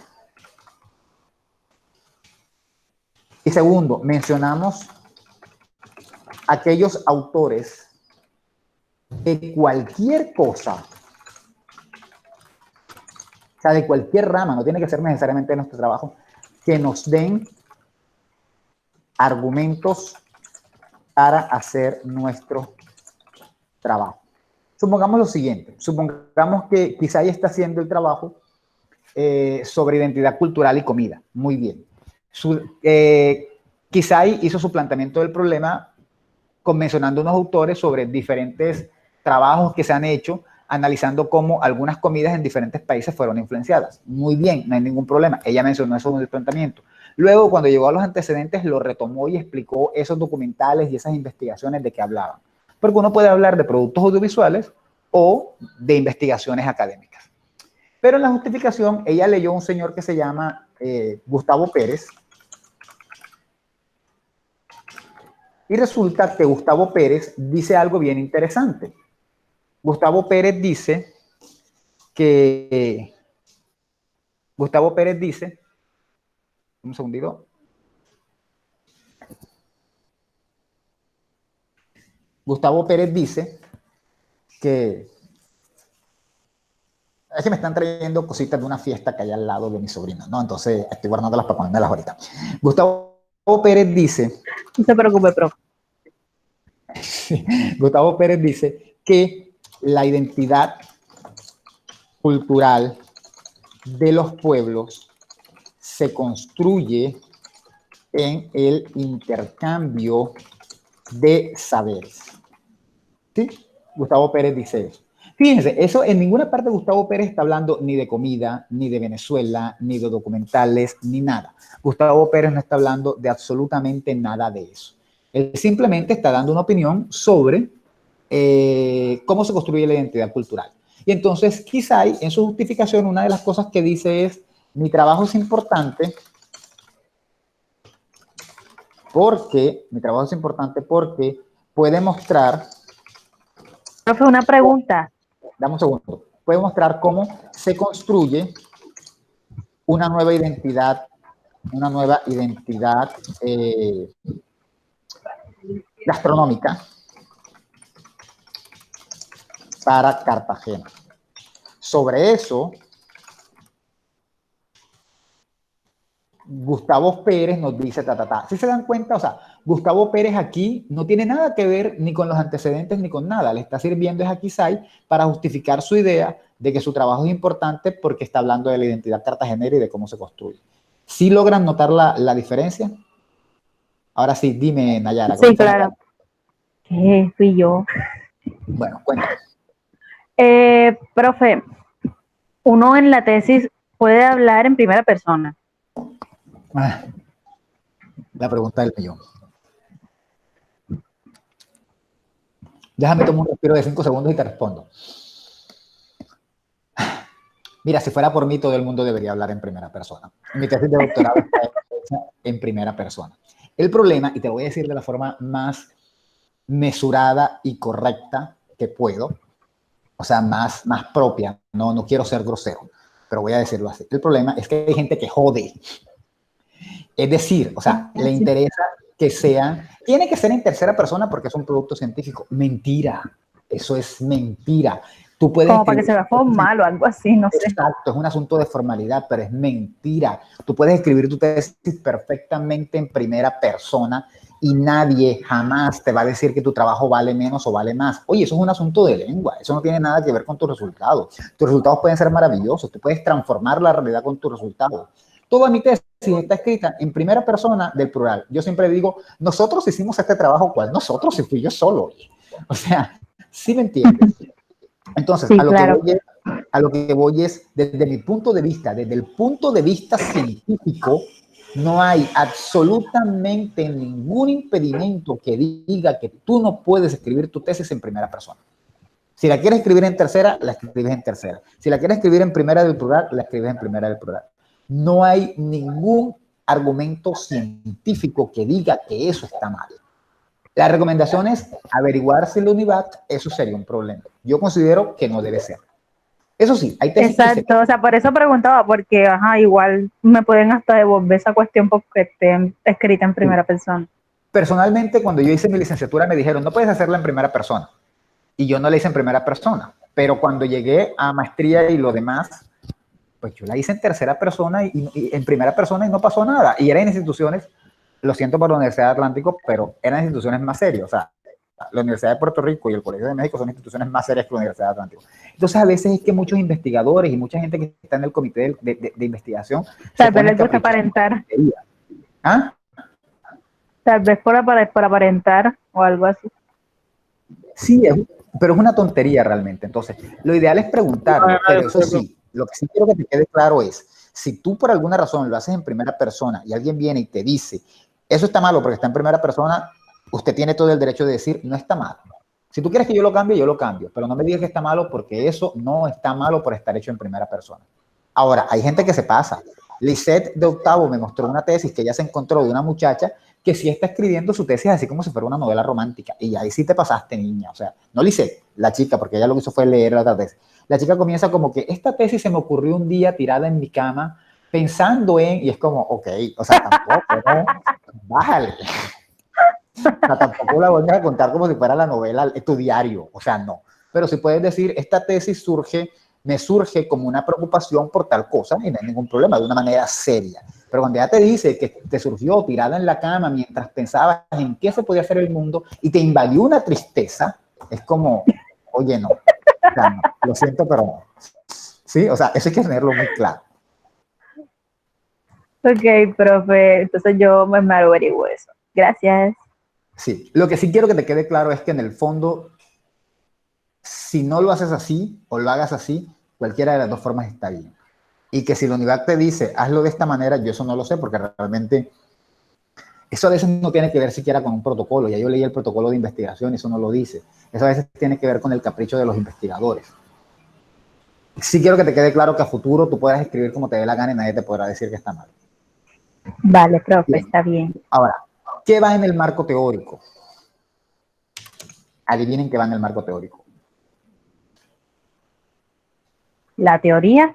Y segundo, mencionamos aquellos autores de cualquier cosa, o sea, de cualquier rama, no tiene que ser necesariamente de nuestro trabajo, que nos den argumentos para hacer nuestro trabajo. Supongamos lo siguiente, supongamos que quizá ya está haciendo el trabajo sobre identidad cultural y comida. Muy bien. Kizai hizo su planteamiento del problema mencionando unos autores sobre diferentes trabajos que se han hecho analizando cómo algunas comidas en diferentes países fueron influenciadas. Muy bien, no hay ningún problema. Ella mencionó eso en el planteamiento. Luego, cuando llegó a los antecedentes, lo retomó y explicó esos documentales y esas investigaciones de que hablaban. Porque uno puede hablar de productos audiovisuales o de investigaciones académicas. Pero en la justificación, ella leyó a un señor que se llama Gustavo Pérez. Y resulta que Gustavo Pérez dice algo bien interesante. Gustavo Pérez dice un segundito. Gustavo Pérez dice que es que me están trayendo cositas de una fiesta que hay al lado de mi sobrino, ¿no? Entonces estoy guardándolas para ponérmelas ahorita. Gustavo Pérez dice... No se preocupe, profe. Gustavo Pérez dice que la identidad cultural de los pueblos se construye en el intercambio de saberes. ¿Sí? Gustavo Pérez dice eso. Fíjense, eso en ninguna parte Gustavo Pérez está hablando ni de comida, ni de Venezuela, ni de documentales, ni nada. Gustavo Pérez no está hablando de absolutamente nada de eso. Él simplemente está dando una opinión sobre cómo se construye la identidad cultural. Y entonces, quizá en su justificación, una de las cosas que dice es, mi trabajo es importante porque puede mostrar... Profe, una pregunta. Dame un segundo. Puede mostrar cómo se construye una nueva identidad gastronómica para Cartagena. Sobre eso, Gustavo Pérez nos dice ¿Sí se dan cuenta? O sea, Gustavo Pérez aquí no tiene nada que ver ni con los antecedentes ni con nada. Le está sirviendo a Kizai para justificar su idea de que su trabajo es importante porque está hablando de la identidad cartagenera y de cómo se construye. ¿Sí logran notar la diferencia? Ahora sí, dime, Nayara. Sí, claro. ¿Qué? Fui yo. Bueno, cuéntame. Profe, uno en la tesis puede hablar en primera persona. La pregunta del millón. Déjame tomar un respiro de 5 segundos y te respondo. Mira, si fuera por mí, todo el mundo debería hablar en primera persona. Mi tesis de doctorado está hecha en primera persona. El problema, y te voy a decir de la forma más mesurada y correcta que puedo, o sea, más propia, no quiero ser grosero, pero voy a decirlo así. El problema es que hay gente que jode. Es decir, o sea, le interesa que tiene que ser en tercera persona porque es un producto científico. Mentira, eso es mentira. Tú puedes como para que se vea formal o algo así, no sé. Exacto, es un asunto de formalidad, pero es mentira. Tú puedes escribir tu tesis perfectamente en primera persona y nadie jamás te va a decir que tu trabajo vale menos o vale más. Oye, eso es un asunto de lengua, eso no tiene nada que ver con tus resultados. Tus resultados pueden ser maravillosos, tú puedes transformar la realidad con tus resultados. Toda mi tesis está escrita en primera persona del plural. Yo siempre digo, nosotros hicimos este trabajo, ¿cuál? Nosotros, si fui yo solo. O sea, ¿sí me entiendes? Entonces, sí, claro. a lo que voy es, desde mi punto de vista, desde el punto de vista científico, no hay absolutamente ningún impedimento que diga que tú no puedes escribir tu tesis en primera persona. Si la quieres escribir en tercera, la escribes en tercera. Si la quieres escribir en primera del plural, la escribes en primera del plural. No hay ningún argumento científico que diga que eso está mal. La recomendación es averiguar si el UNIVAC, eso sería un problema. Yo considero que no debe ser. Eso sí, hay tesis. Exacto, o sea, por eso preguntaba, porque igual me pueden hasta devolver esa cuestión porque esté escrita en primera persona. Personalmente, cuando yo hice mi licenciatura me dijeron, no puedes hacerla en primera persona. Y yo no la hice en primera persona. Pero cuando llegué a maestría y lo demás, pues yo la hice en tercera persona y en primera persona y no pasó nada. Y eran instituciones, lo siento por la Universidad de Atlántico, pero eran instituciones más serias. O sea, la Universidad de Puerto Rico y el Colegio de México son instituciones más serias que la Universidad de Atlántico. Entonces, a veces es que muchos investigadores y mucha gente que está en el comité de investigación tal vez les gusta aparentar. ¿Ah? Tal vez por aparentar o algo así. Sí, pero es una tontería realmente. Entonces, lo ideal es preguntarlo, pero eso sí, lo que sí quiero que te quede claro es, si tú por alguna razón lo haces en primera persona y alguien viene y te dice, eso está malo porque está en primera persona, usted tiene todo el derecho de decir, no está malo. Si tú quieres que yo lo cambio, pero no me digas que está malo porque eso no está malo por estar hecho en primera persona. Ahora, hay gente que se pasa. Lisette de octavo me mostró una tesis que ella se encontró de una muchacha que sí está escribiendo su tesis así como si fuera una novela romántica. Y ahí sí te pasaste, niña. O sea, no Lisette, la chica, porque ella lo que hizo fue leer la otra tesis. La chica comienza como que esta tesis se me ocurrió un día tirada en mi cama pensando en... Y es como, ok, o sea, tampoco, ¿no? Bájale. O sea, tampoco la voy a contar como si fuera la novela, tu diario. O sea, no. Pero si puedes decir, esta tesis me surge como una preocupación por tal cosa y no hay ningún problema, de una manera seria. Pero cuando ya te dice que te surgió tirada en la cama mientras pensabas en qué se podía hacer el mundo y te invadió una tristeza, es como, oye, no, o sea, no, lo siento, pero no. Sí, o sea, eso hay que tenerlo muy claro. Ok, profe, entonces yo me averiguo eso. Gracias. Sí, lo que sí quiero que te quede claro es que en el fondo, si no lo haces así o lo hagas así, cualquiera de las dos formas está bien. Y que si la unidad te dice, hazlo de esta manera, yo eso no lo sé, porque realmente eso a veces no tiene que ver siquiera con un protocolo. Ya yo leí el protocolo de investigación y eso no lo dice. Eso a veces tiene que ver con el capricho de los investigadores. Sí quiero que te quede claro que a futuro tú puedas escribir como te dé la gana y nadie te podrá decir que está mal. Vale, profe, Bien. está bien. Ahora, ¿qué va en el marco teórico? Adivinen qué va en el marco teórico. La teoría.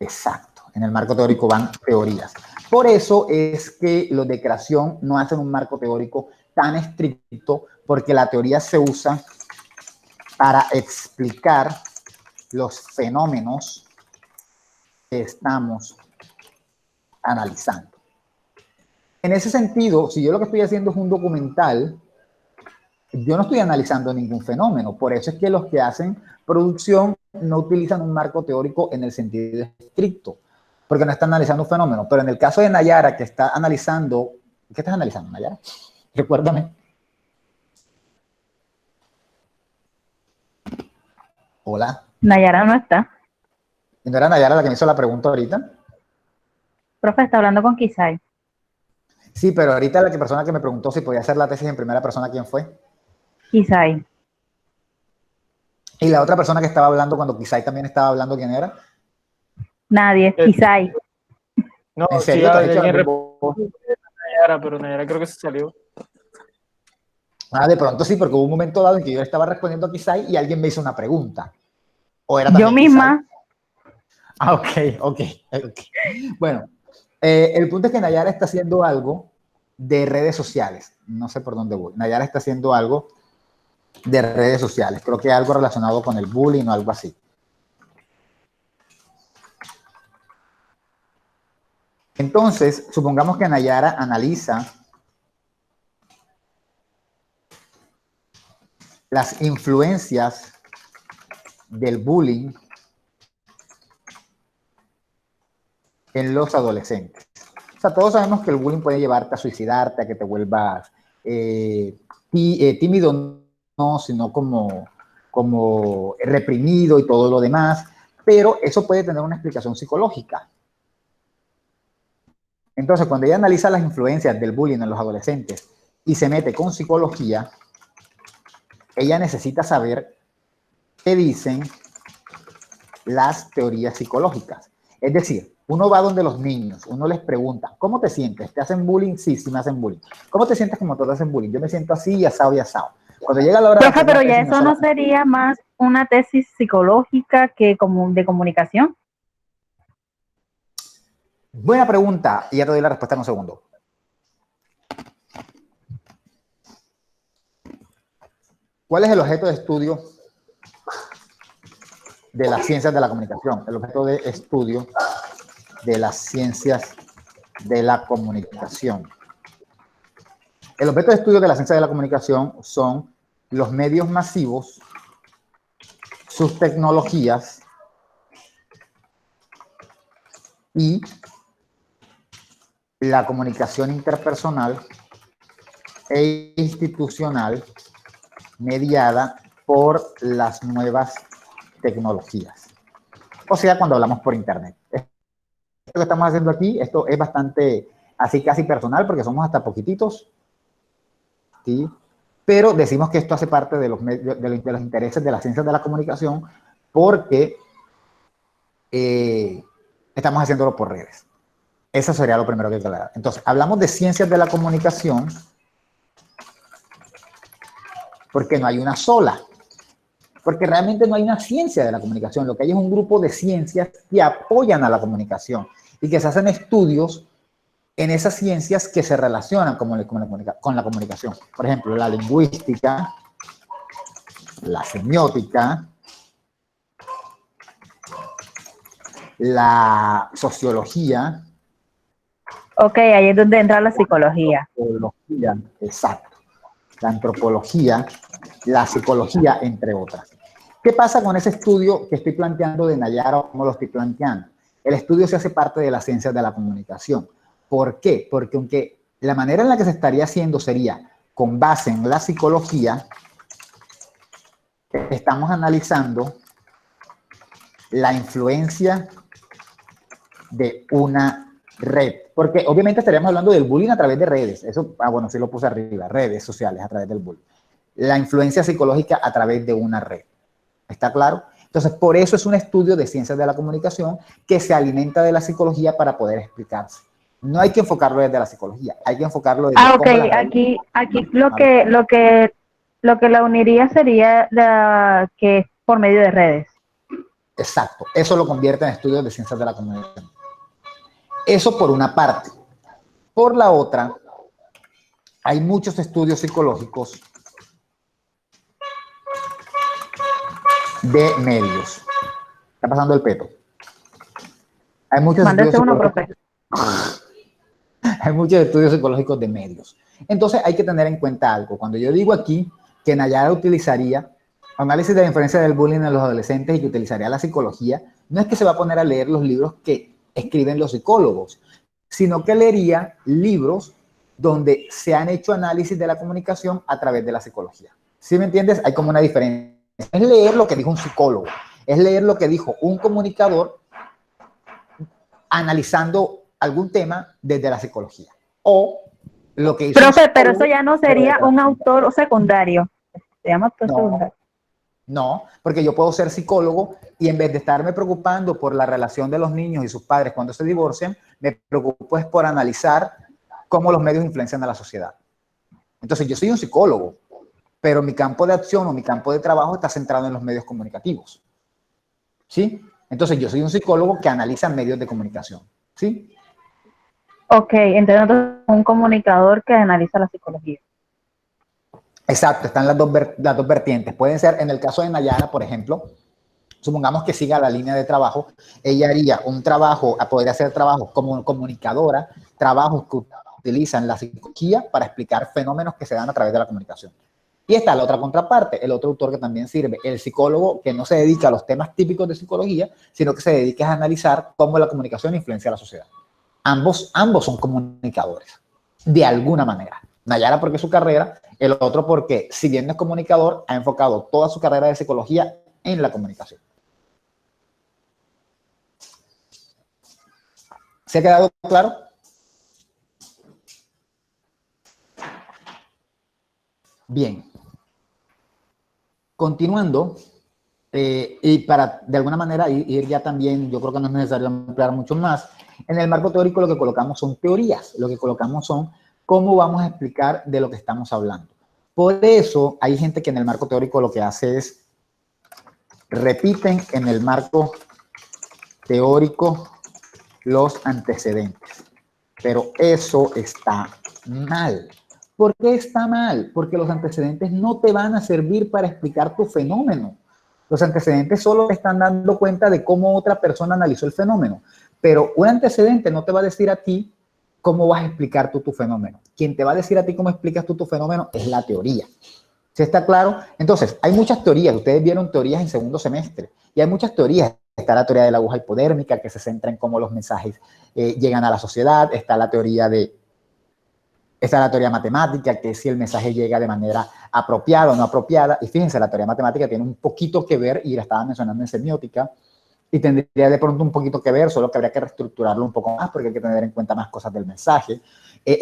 Exacto. En el marco teórico van teorías. Por eso es que los de creación no hacen un marco teórico tan estricto, porque la teoría se usa para explicar los fenómenos que estamos analizando. En ese sentido, si yo lo que estoy haciendo es un documental, yo no estoy analizando ningún fenómeno. Por eso es que los que hacen producción no utilizan un marco teórico en el sentido estricto, porque no están analizando un fenómeno. Pero en el caso de Nayara, que está analizando... ¿Qué estás analizando, Nayara? Recuérdame. Hola. Nayara no está. ¿Y no era Nayara la que me hizo la pregunta ahorita? Profe, está hablando con Kisai. Sí, pero ahorita la persona que me preguntó si podía hacer la tesis en primera persona, ¿quién fue? Kisai. Y la otra persona que estaba hablando cuando Kisai también estaba hablando, ¿quién era? Nadie, Kisai. No, ¿En serio? sí, ¿Te has hecho alguien la respondió Nayara, pero Nayara creo que se salió. Ah, de pronto sí, porque hubo un momento dado en que yo estaba respondiendo a Kisai y alguien me hizo una pregunta. ¿O era Yo también misma. Kisai? Ah, ok. Bueno, el punto es que Nayara está haciendo algo de redes sociales. No sé por dónde voy. Nayara está haciendo algo de redes sociales. Creo que algo relacionado con el bullying o algo así. Entonces, supongamos que Nayara analiza las influencias del bullying en los adolescentes. O sea, todos sabemos que el bullying puede llevarte a suicidarte, a que te vuelvas tímido, no, sino como reprimido y todo lo demás, pero eso puede tener una explicación psicológica. Entonces, cuando ella analiza las influencias del bullying en los adolescentes y se mete con psicología, ella necesita saber qué dicen las teorías psicológicas. Es decir, uno va donde los niños, uno les pregunta, ¿cómo te sientes? ¿Te hacen bullying? Sí, sí me hacen bullying. ¿Cómo te sientes como todos hacen bullying? Yo me siento así y asado y asado. Cuando llega la hora de Profe, pero ya eso no sería más una tesis psicológica que como de comunicación. Buena pregunta, y ya te doy la respuesta en un segundo. ¿Cuál es el objeto de estudio de las ciencias de la comunicación? El objeto de estudio de las ciencias de la comunicación. El objeto de estudio de la ciencia de la comunicación son los medios masivos, sus tecnologías y la comunicación interpersonal e institucional mediada por las nuevas tecnologías. O sea, cuando hablamos por internet. Esto que estamos haciendo aquí, esto es bastante así casi personal porque somos hasta poquititos, ¿sí? Pero decimos que esto hace parte de los intereses de las ciencias de la comunicación porque estamos haciéndolo por redes. Eso sería lo primero que hay que aclarar. Entonces, hablamos de ciencias de la comunicación porque no hay una sola. Porque realmente no hay una ciencia de la comunicación. Lo que hay es un grupo de ciencias que apoyan a la comunicación y que se hacen estudios en esas ciencias que se relacionan con la comunicación. Por ejemplo, la lingüística, la semiótica, la sociología. Ok, ahí es donde entra la psicología. Antropología, exacto. La antropología, la psicología, entre otras. ¿Qué pasa con ese estudio que estoy planteando de Nayara o cómo lo estoy planteando? El estudio se hace parte de las ciencias de la comunicación. ¿Por qué? Porque aunque la manera en la que se estaría haciendo sería con base en la psicología, estamos analizando la influencia de una red. Porque obviamente estaríamos hablando del bullying a través de redes. Eso, bueno, sí lo puse arriba, redes sociales a través del bullying. La influencia psicológica a través de una red. ¿Está claro? Entonces, por eso es un estudio de ciencias de la comunicación que se alimenta de la psicología para poder explicarse. No hay que enfocarlo desde la psicología, hay que enfocarlo desde Ok, aquí lo que la uniría sería que es por medio de redes. Exacto, eso lo convierte en estudios de ciencias de la comunicación. Eso por una parte. Por la otra, hay muchos estudios psicológicos de medios. Está pasando el peto. Hay muchos Mándese uno, profe. Hay muchos estudios psicológicos de medios. Entonces hay que tener en cuenta algo. Cuando yo digo aquí que Nayara utilizaría análisis de la influencia del bullying en los adolescentes y que utilizaría la psicología, no es que se va a poner a leer los libros que escriben los psicólogos, sino que leería libros donde se han hecho análisis de la comunicación a través de la psicología. ¿Sí me entiendes? Hay como una diferencia. Es leer lo que dijo un psicólogo, es leer lo que dijo un comunicador analizando algún tema desde la psicología. O lo que hizo... Profe, pero eso ya no sería un autor secundario. Se llama autor secundario. No, porque yo puedo ser psicólogo y en vez de estarme preocupando por la relación de los niños y sus padres cuando se divorcian, me preocupo es por analizar cómo los medios influencian a la sociedad. Entonces yo soy un psicólogo, pero mi campo de acción o mi campo de trabajo está centrado en los medios comunicativos. ¿Sí? Entonces yo soy un psicólogo que analiza medios de comunicación. ¿Sí? Ok, entonces un comunicador que analiza la psicología. Exacto, están las dos vertientes. Pueden ser, en el caso de Nayara, por ejemplo, supongamos que siga la línea de trabajo, ella haría un trabajo, podría hacer trabajos como comunicadora, trabajos que utilizan la psicología para explicar fenómenos que se dan a través de la comunicación. Y está la otra contraparte, el otro autor que también sirve, el psicólogo que no se dedica a los temas típicos de psicología, sino que se dedica a analizar cómo la comunicación influencia a la sociedad. Ambos son comunicadores, de alguna manera. Nayara porque es su carrera, el otro porque, si bien no es comunicador, ha enfocado toda su carrera de psicología en la comunicación. ¿Se ha quedado claro? Bien. Continuando, y para de alguna manera ir ya también, yo creo que no es necesario ampliar mucho más, en el marco teórico lo que colocamos son teorías, lo que colocamos son cómo vamos a explicar de lo que estamos hablando. Por eso hay gente que en el marco teórico lo que hace es repiten en el marco teórico los antecedentes, pero eso está mal. ¿Por qué está mal? Porque los antecedentes no te van a servir para explicar tu fenómeno. Los antecedentes solo te están dando cuenta de cómo otra persona analizó el fenómeno, pero un antecedente no te va a decir a ti cómo vas a explicar tú tu fenómeno. Quien te va a decir a ti cómo explicas tú tu fenómeno es la teoría. ¿Sí está claro? Entonces, hay muchas teorías. Ustedes vieron teorías en segundo semestre y hay muchas teorías. Está la teoría de la aguja hipodérmica, que se centra en cómo los mensajes llegan a la sociedad. Está la teoría matemática, que es si el mensaje llega de manera apropiada o no apropiada. Y fíjense, la teoría matemática tiene un poquito que ver, y la estaba mencionando en semiótica, y tendría de pronto un poquito que ver, solo que habría que reestructurarlo un poco más porque hay que tener en cuenta más cosas del mensaje.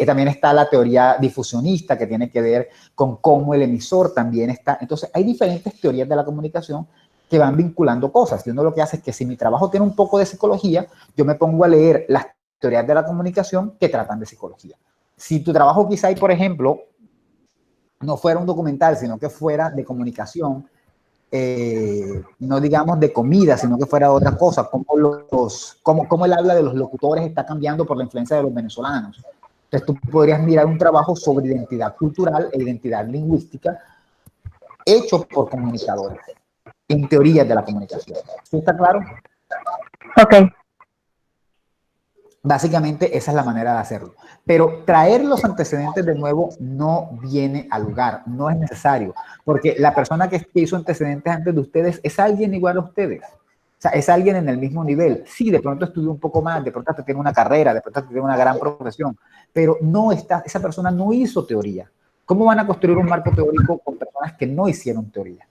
También está la teoría difusionista, que tiene que ver con cómo el emisor también está. Entonces, hay diferentes teorías de la comunicación que van vinculando cosas. Y uno lo que hace es que si mi trabajo tiene un poco de psicología, yo me pongo a leer las teorías de la comunicación que tratan de psicología. Si tu trabajo quizá, por ejemplo, no fuera un documental, sino que fuera de comunicación, no digamos de comida, sino que fuera otra cosa, cómo el habla de los locutores está cambiando por la influencia de los venezolanos. Entonces tú podrías mirar un trabajo sobre identidad cultural e identidad lingüística hecho por comunicadores, en teorías de la comunicación. ¿Sí está claro? Ok. Básicamente esa es la manera de hacerlo. Pero traer los antecedentes de nuevo no viene al lugar, no es necesario, porque la persona que hizo antecedentes antes de ustedes es alguien igual a ustedes. O sea, es alguien en el mismo nivel. Sí, de pronto estudió un poco más, de pronto tiene una carrera, de pronto tiene una gran profesión, pero no está, esa persona no hizo teoría. ¿Cómo van a construir un marco teórico con personas que no hicieron teoría?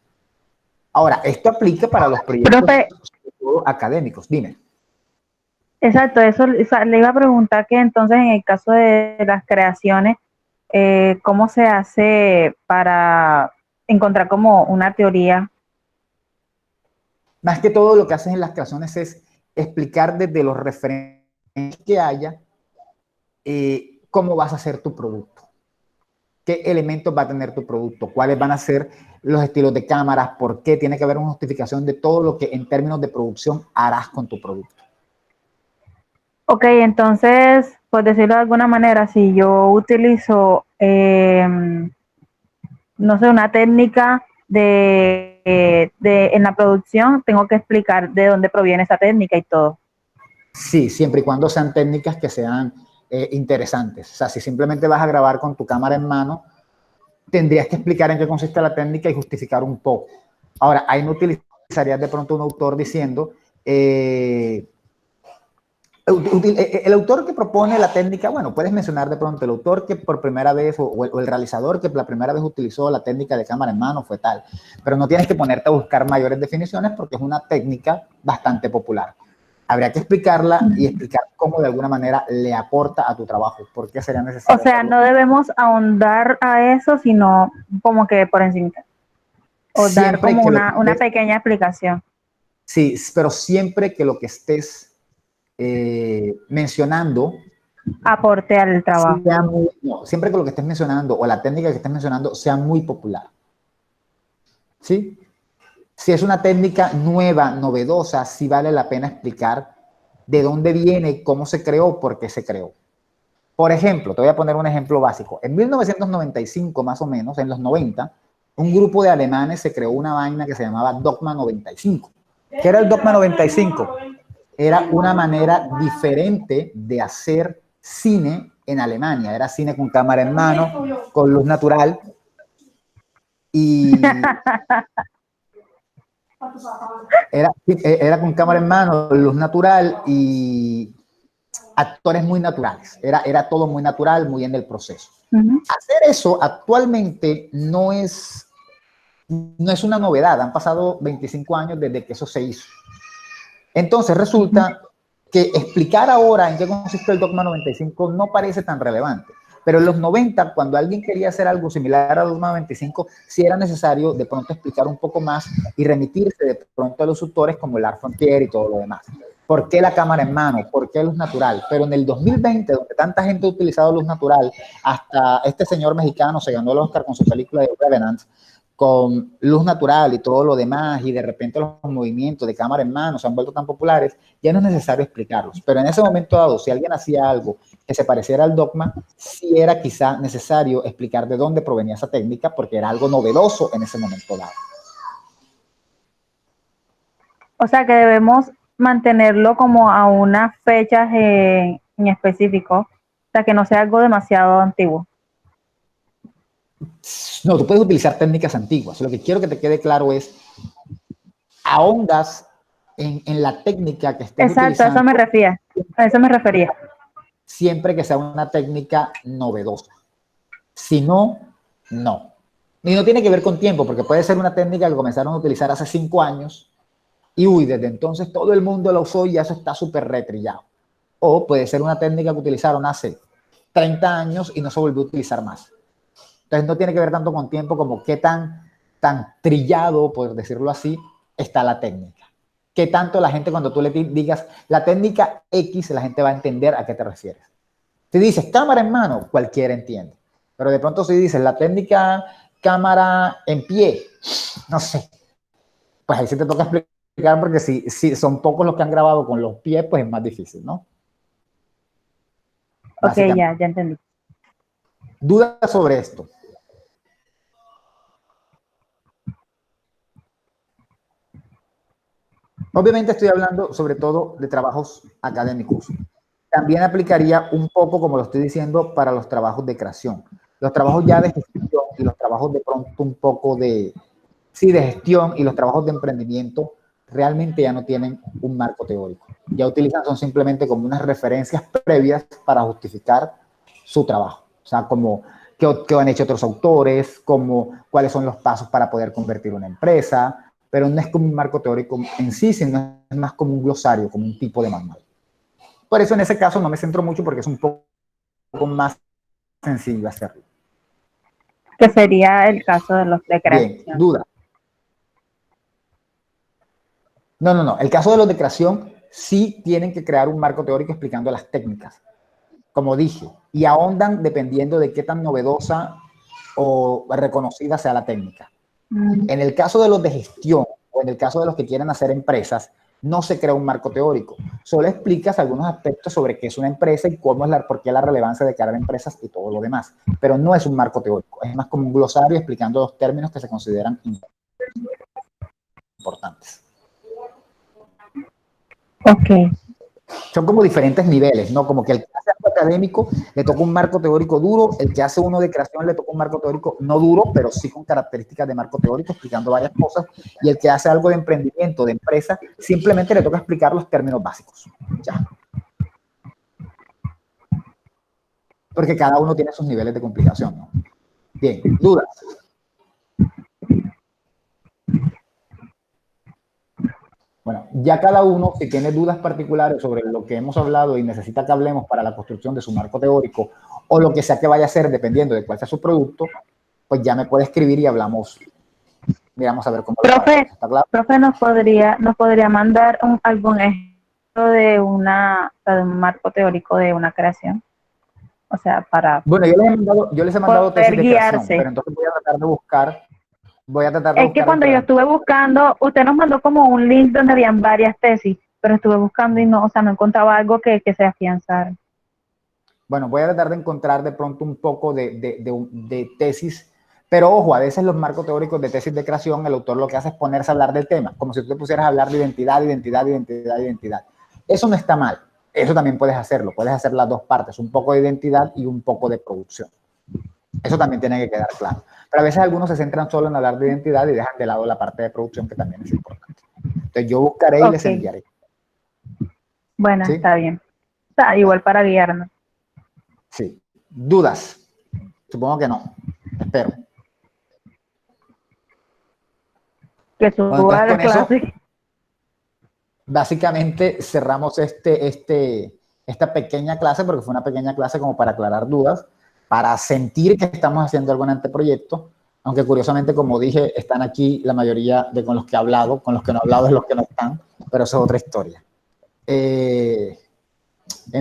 Ahora, esto aplica para los proyectos Profe, académicos. Dime. exacto, eso le iba a preguntar que entonces en el caso de las creaciones, ¿cómo se hace para encontrar como una teoría? Más que todo lo que hacen en las creaciones es explicar desde los referentes que haya cómo vas a hacer tu producto, qué elementos va a tener tu producto, cuáles van a ser los estilos de cámaras, por qué tiene que haber una justificación de todo lo que en términos de producción harás con tu producto. Ok, entonces, por decirlo de alguna manera, si yo utilizo, no sé, una técnica en la producción, tengo que explicar de dónde proviene esa técnica y todo. Sí, siempre y cuando sean técnicas que sean interesantes. O sea, si simplemente vas a grabar con tu cámara en mano, tendrías que explicar en qué consiste la técnica y justificar un poco. Ahora, ahí no utilizarías de pronto un autor diciendo, el autor que propone la técnica, bueno, puedes mencionar de pronto el autor que por primera vez o el realizador que la primera vez utilizó la técnica de cámara en mano fue tal, pero no tienes que ponerte a buscar mayores definiciones porque es una técnica bastante popular. Habría que explicarla y explicar cómo de alguna manera le aporta a tu trabajo, por qué sería O necesario sea, hacerlo. no debemos ahondar a eso, sino como que por encima. O dar Siempre como que lo una pequeña explicación. sí, pero siempre que lo que estés mencionando Aporte al trabajo. sea muy, no, siempre que lo que estés mencionando o la técnica que estés mencionando sea muy popular. ¿Sí? Si es una técnica nueva, novedosa, sí vale la pena explicar de dónde viene, cómo se creó, por qué se creó. Por ejemplo, te voy a poner un ejemplo básico. En 1995, más o menos, en los 90, un grupo de alemanes se creó una vaina que se llamaba Dogma 95. ¿Qué era el Dogma 95? Era una manera diferente de hacer cine en Alemania. Era cine con cámara en mano, con luz natural y era con cámara en mano, luz natural y actores muy naturales. Era todo muy natural, muy en el proceso. Hacer eso actualmente no es una novedad. Han pasado 25 años desde que eso se hizo. Entonces resulta que explicar ahora en qué consiste el Dogma 95 no parece tan relevante. Pero en los 90, cuando alguien quería hacer algo similar al Dogma 95, sí era necesario de pronto explicar un poco más y remitirse de pronto a los autores como Lars von Trier y todo lo demás. ¿Por qué la cámara en mano? ¿Por qué luz natural? Pero en el 2020, donde tanta gente ha utilizado luz natural, hasta este señor mexicano se ganó el Oscar con su película de Revenant, con luz natural y todo lo demás, y de repente los movimientos de cámara en mano se han vuelto tan populares, ya no es necesario explicarlos. Pero en ese momento dado, si alguien hacía algo que se pareciera al dogma, sí era quizá necesario explicar de dónde provenía esa técnica, porque era algo novedoso en ese momento dado. O sea que debemos mantenerlo como a unas fechas en específico, o sea que no sea algo demasiado antiguo. No, tú puedes utilizar técnicas antiguas. Lo que quiero que te quede claro es, ahondas en la técnica que estés Exacto, a eso utilizando me refería. A eso me refería. siempre que sea una técnica novedosa. Si no, no. Y no tiene que ver con tiempo, porque puede ser una técnica que comenzaron a utilizar hace 5 años y desde entonces todo el mundo la usó y ya eso está súper retrillado. O puede ser una técnica que utilizaron hace 30 años y no se volvió a utilizar más. Entonces no tiene que ver tanto con tiempo como qué tan trillado, por decirlo así, está la técnica. Qué tanto la gente, cuando tú le digas la técnica X, la gente va a entender a qué te refieres. Si dices cámara en mano, cualquiera entiende. Pero de pronto si dices la técnica cámara en pie, no sé. Pues ahí sí te toca explicar porque si son pocos los que han grabado con los pies, pues es más difícil, ¿no? Ok, ya entendí. ¿Dudas sobre esto? Obviamente estoy hablando sobre todo de trabajos académicos. También aplicaría un poco, como lo estoy diciendo, para los trabajos de creación. Los trabajos ya de gestión y los trabajos de pronto un poco de gestión y los trabajos de emprendimiento realmente ya no tienen un marco teórico. Ya utilizan, son simplemente como unas referencias previas para justificar su trabajo. O sea, como qué han hecho otros autores, como cuáles son los pasos para poder convertir una empresa, pero no es como un marco teórico en sí, sino es más como un glosario, como un tipo de manual. Por eso en ese caso no me centro mucho porque es un poco más sencillo hacerlo. Que sería el caso de los de Bien, creación. duda. No. El caso de los de creación sí tienen que crear un marco teórico explicando las técnicas, como dije, y ahondan dependiendo de qué tan novedosa o reconocida sea la técnica. En el caso de los de gestión o en el caso de los que quieren hacer empresas, no se crea un marco teórico. Solo explicas algunos aspectos sobre qué es una empresa y cómo es por qué la relevancia de crear empresas y todo lo demás. Pero no es un marco teórico, es más como un glosario explicando los términos que se consideran importantes. Ok. Son como diferentes niveles, ¿no? Como que el que hace algo académico le toca un marco teórico duro, el que hace uno de creación le toca un marco teórico no duro, pero sí con características de marco teórico, explicando varias cosas, y el que hace algo de emprendimiento, de empresa, simplemente le toca explicar los términos básicos. Ya. Porque cada uno tiene sus niveles de complicación, ¿no? Bien, dudas. Bueno, ya cada uno, si tiene dudas particulares sobre lo que hemos hablado y necesita que hablemos para la construcción de su marco teórico o lo que sea que vaya a hacer, dependiendo de cuál sea su producto, pues ya me puede escribir y hablamos. Miramos a ver cómo lo Profe, ¿está claro? profe, nos podría mandar algún ejemplo de de un marco teórico de una creación. O sea, para Bueno, yo les he mandado tesis poder de creación, guiarse. pero entonces voy a tratar de Es que buscar cuando entre yo las. estuve buscando, usted nos mandó como un link donde habían varias tesis, pero estuve buscando y no, o sea, no encontraba algo que se afianzara. Bueno, voy a tratar de encontrar de pronto un poco de tesis, pero ojo, a veces los marcos teóricos de tesis de creación, el autor lo que hace es ponerse a hablar del tema, como si tú te pusieras a hablar de identidad. Eso no está mal, eso también puedes hacerlo, puedes hacer las dos partes, un poco de identidad y un poco de producción. Eso también tiene que quedar claro. Pero a veces algunos se centran solo en hablar de identidad y dejan de lado la parte de producción, que también es importante. Entonces yo buscaré y les Ok, enviaré. bueno, ¿Sí? está bien. O sea, Bueno, igual para guiarnos. sí. ¿Dudas? Supongo que no. Espero. Que Bueno, suba entonces a la con eso, clase. básicamente cerramos esta pequeña clase, porque fue una pequeña clase como para aclarar dudas, para sentir que estamos haciendo algún anteproyecto, aunque curiosamente, como dije, están aquí la mayoría de con los que he hablado, con los que no he hablado es los que no están, pero eso es otra historia. En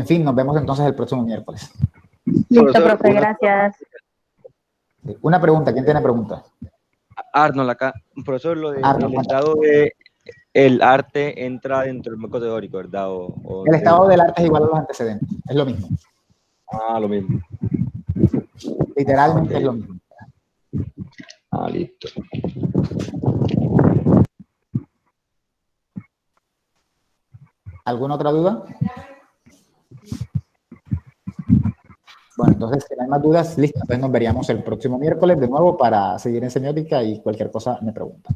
fin, nos vemos entonces el próximo miércoles. Listo, Profesor, profe, gracias. Una pregunta, ¿quién tiene preguntas? Arnold acá. Profesor, lo del Arnold, estado de el arte entra dentro del marco teórico, ¿verdad? el estado del arte es igual a los antecedentes, es lo mismo. Lo mismo. Literalmente es lo mismo. Listo. ¿Alguna otra duda? Bueno, entonces, si no hay más dudas, listo. Entonces nos veríamos el próximo miércoles de nuevo para seguir en semiótica y cualquier cosa me preguntan.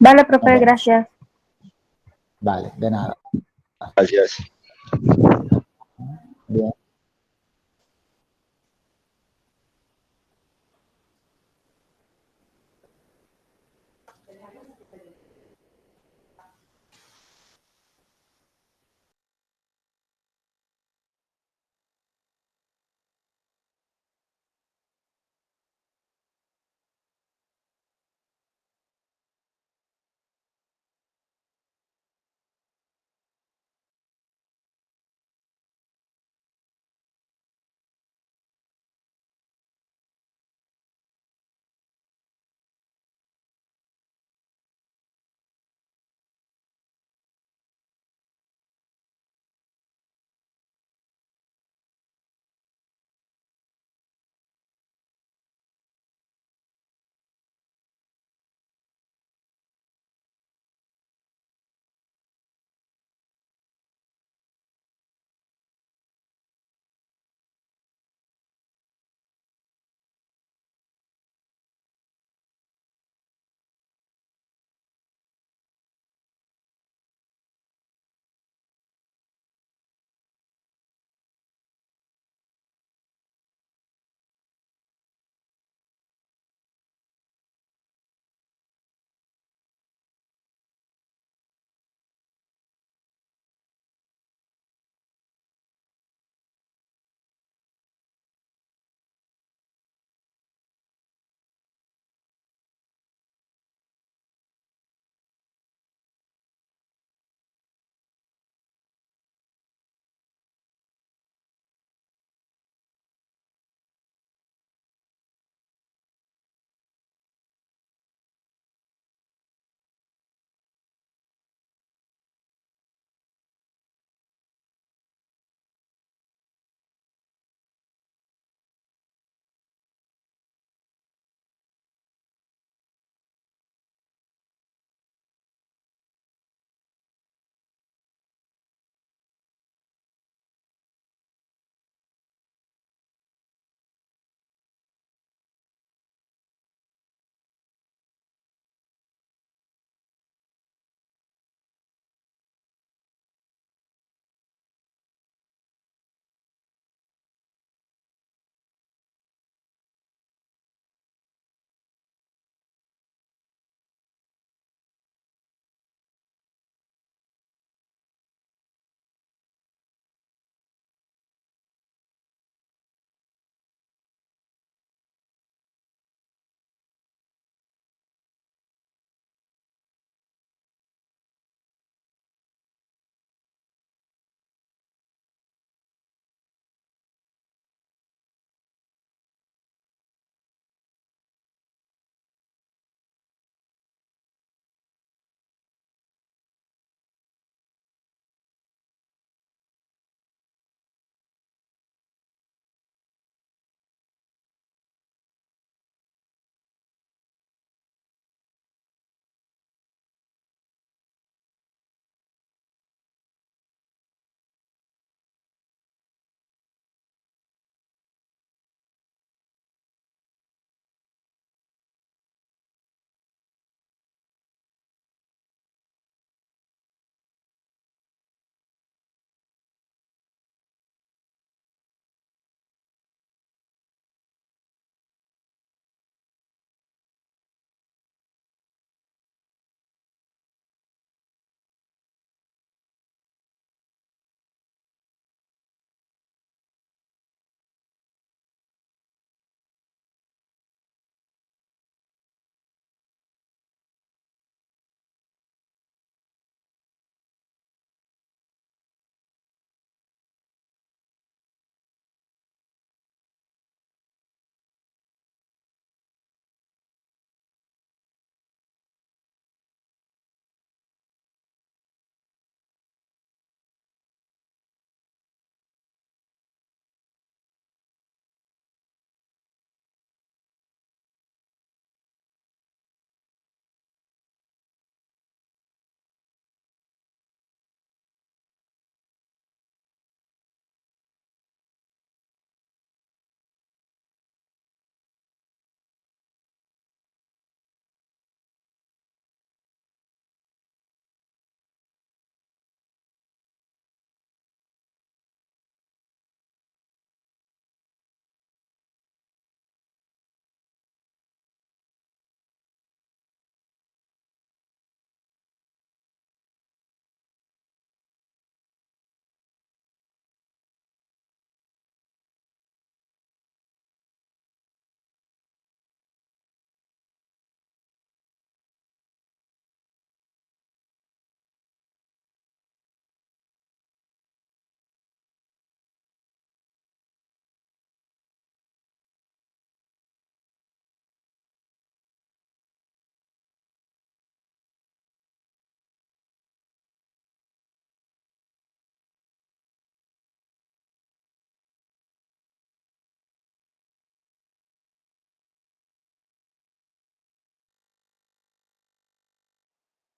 Vale, Nos profe, vemos. gracias. Vale, de nada. Gracias.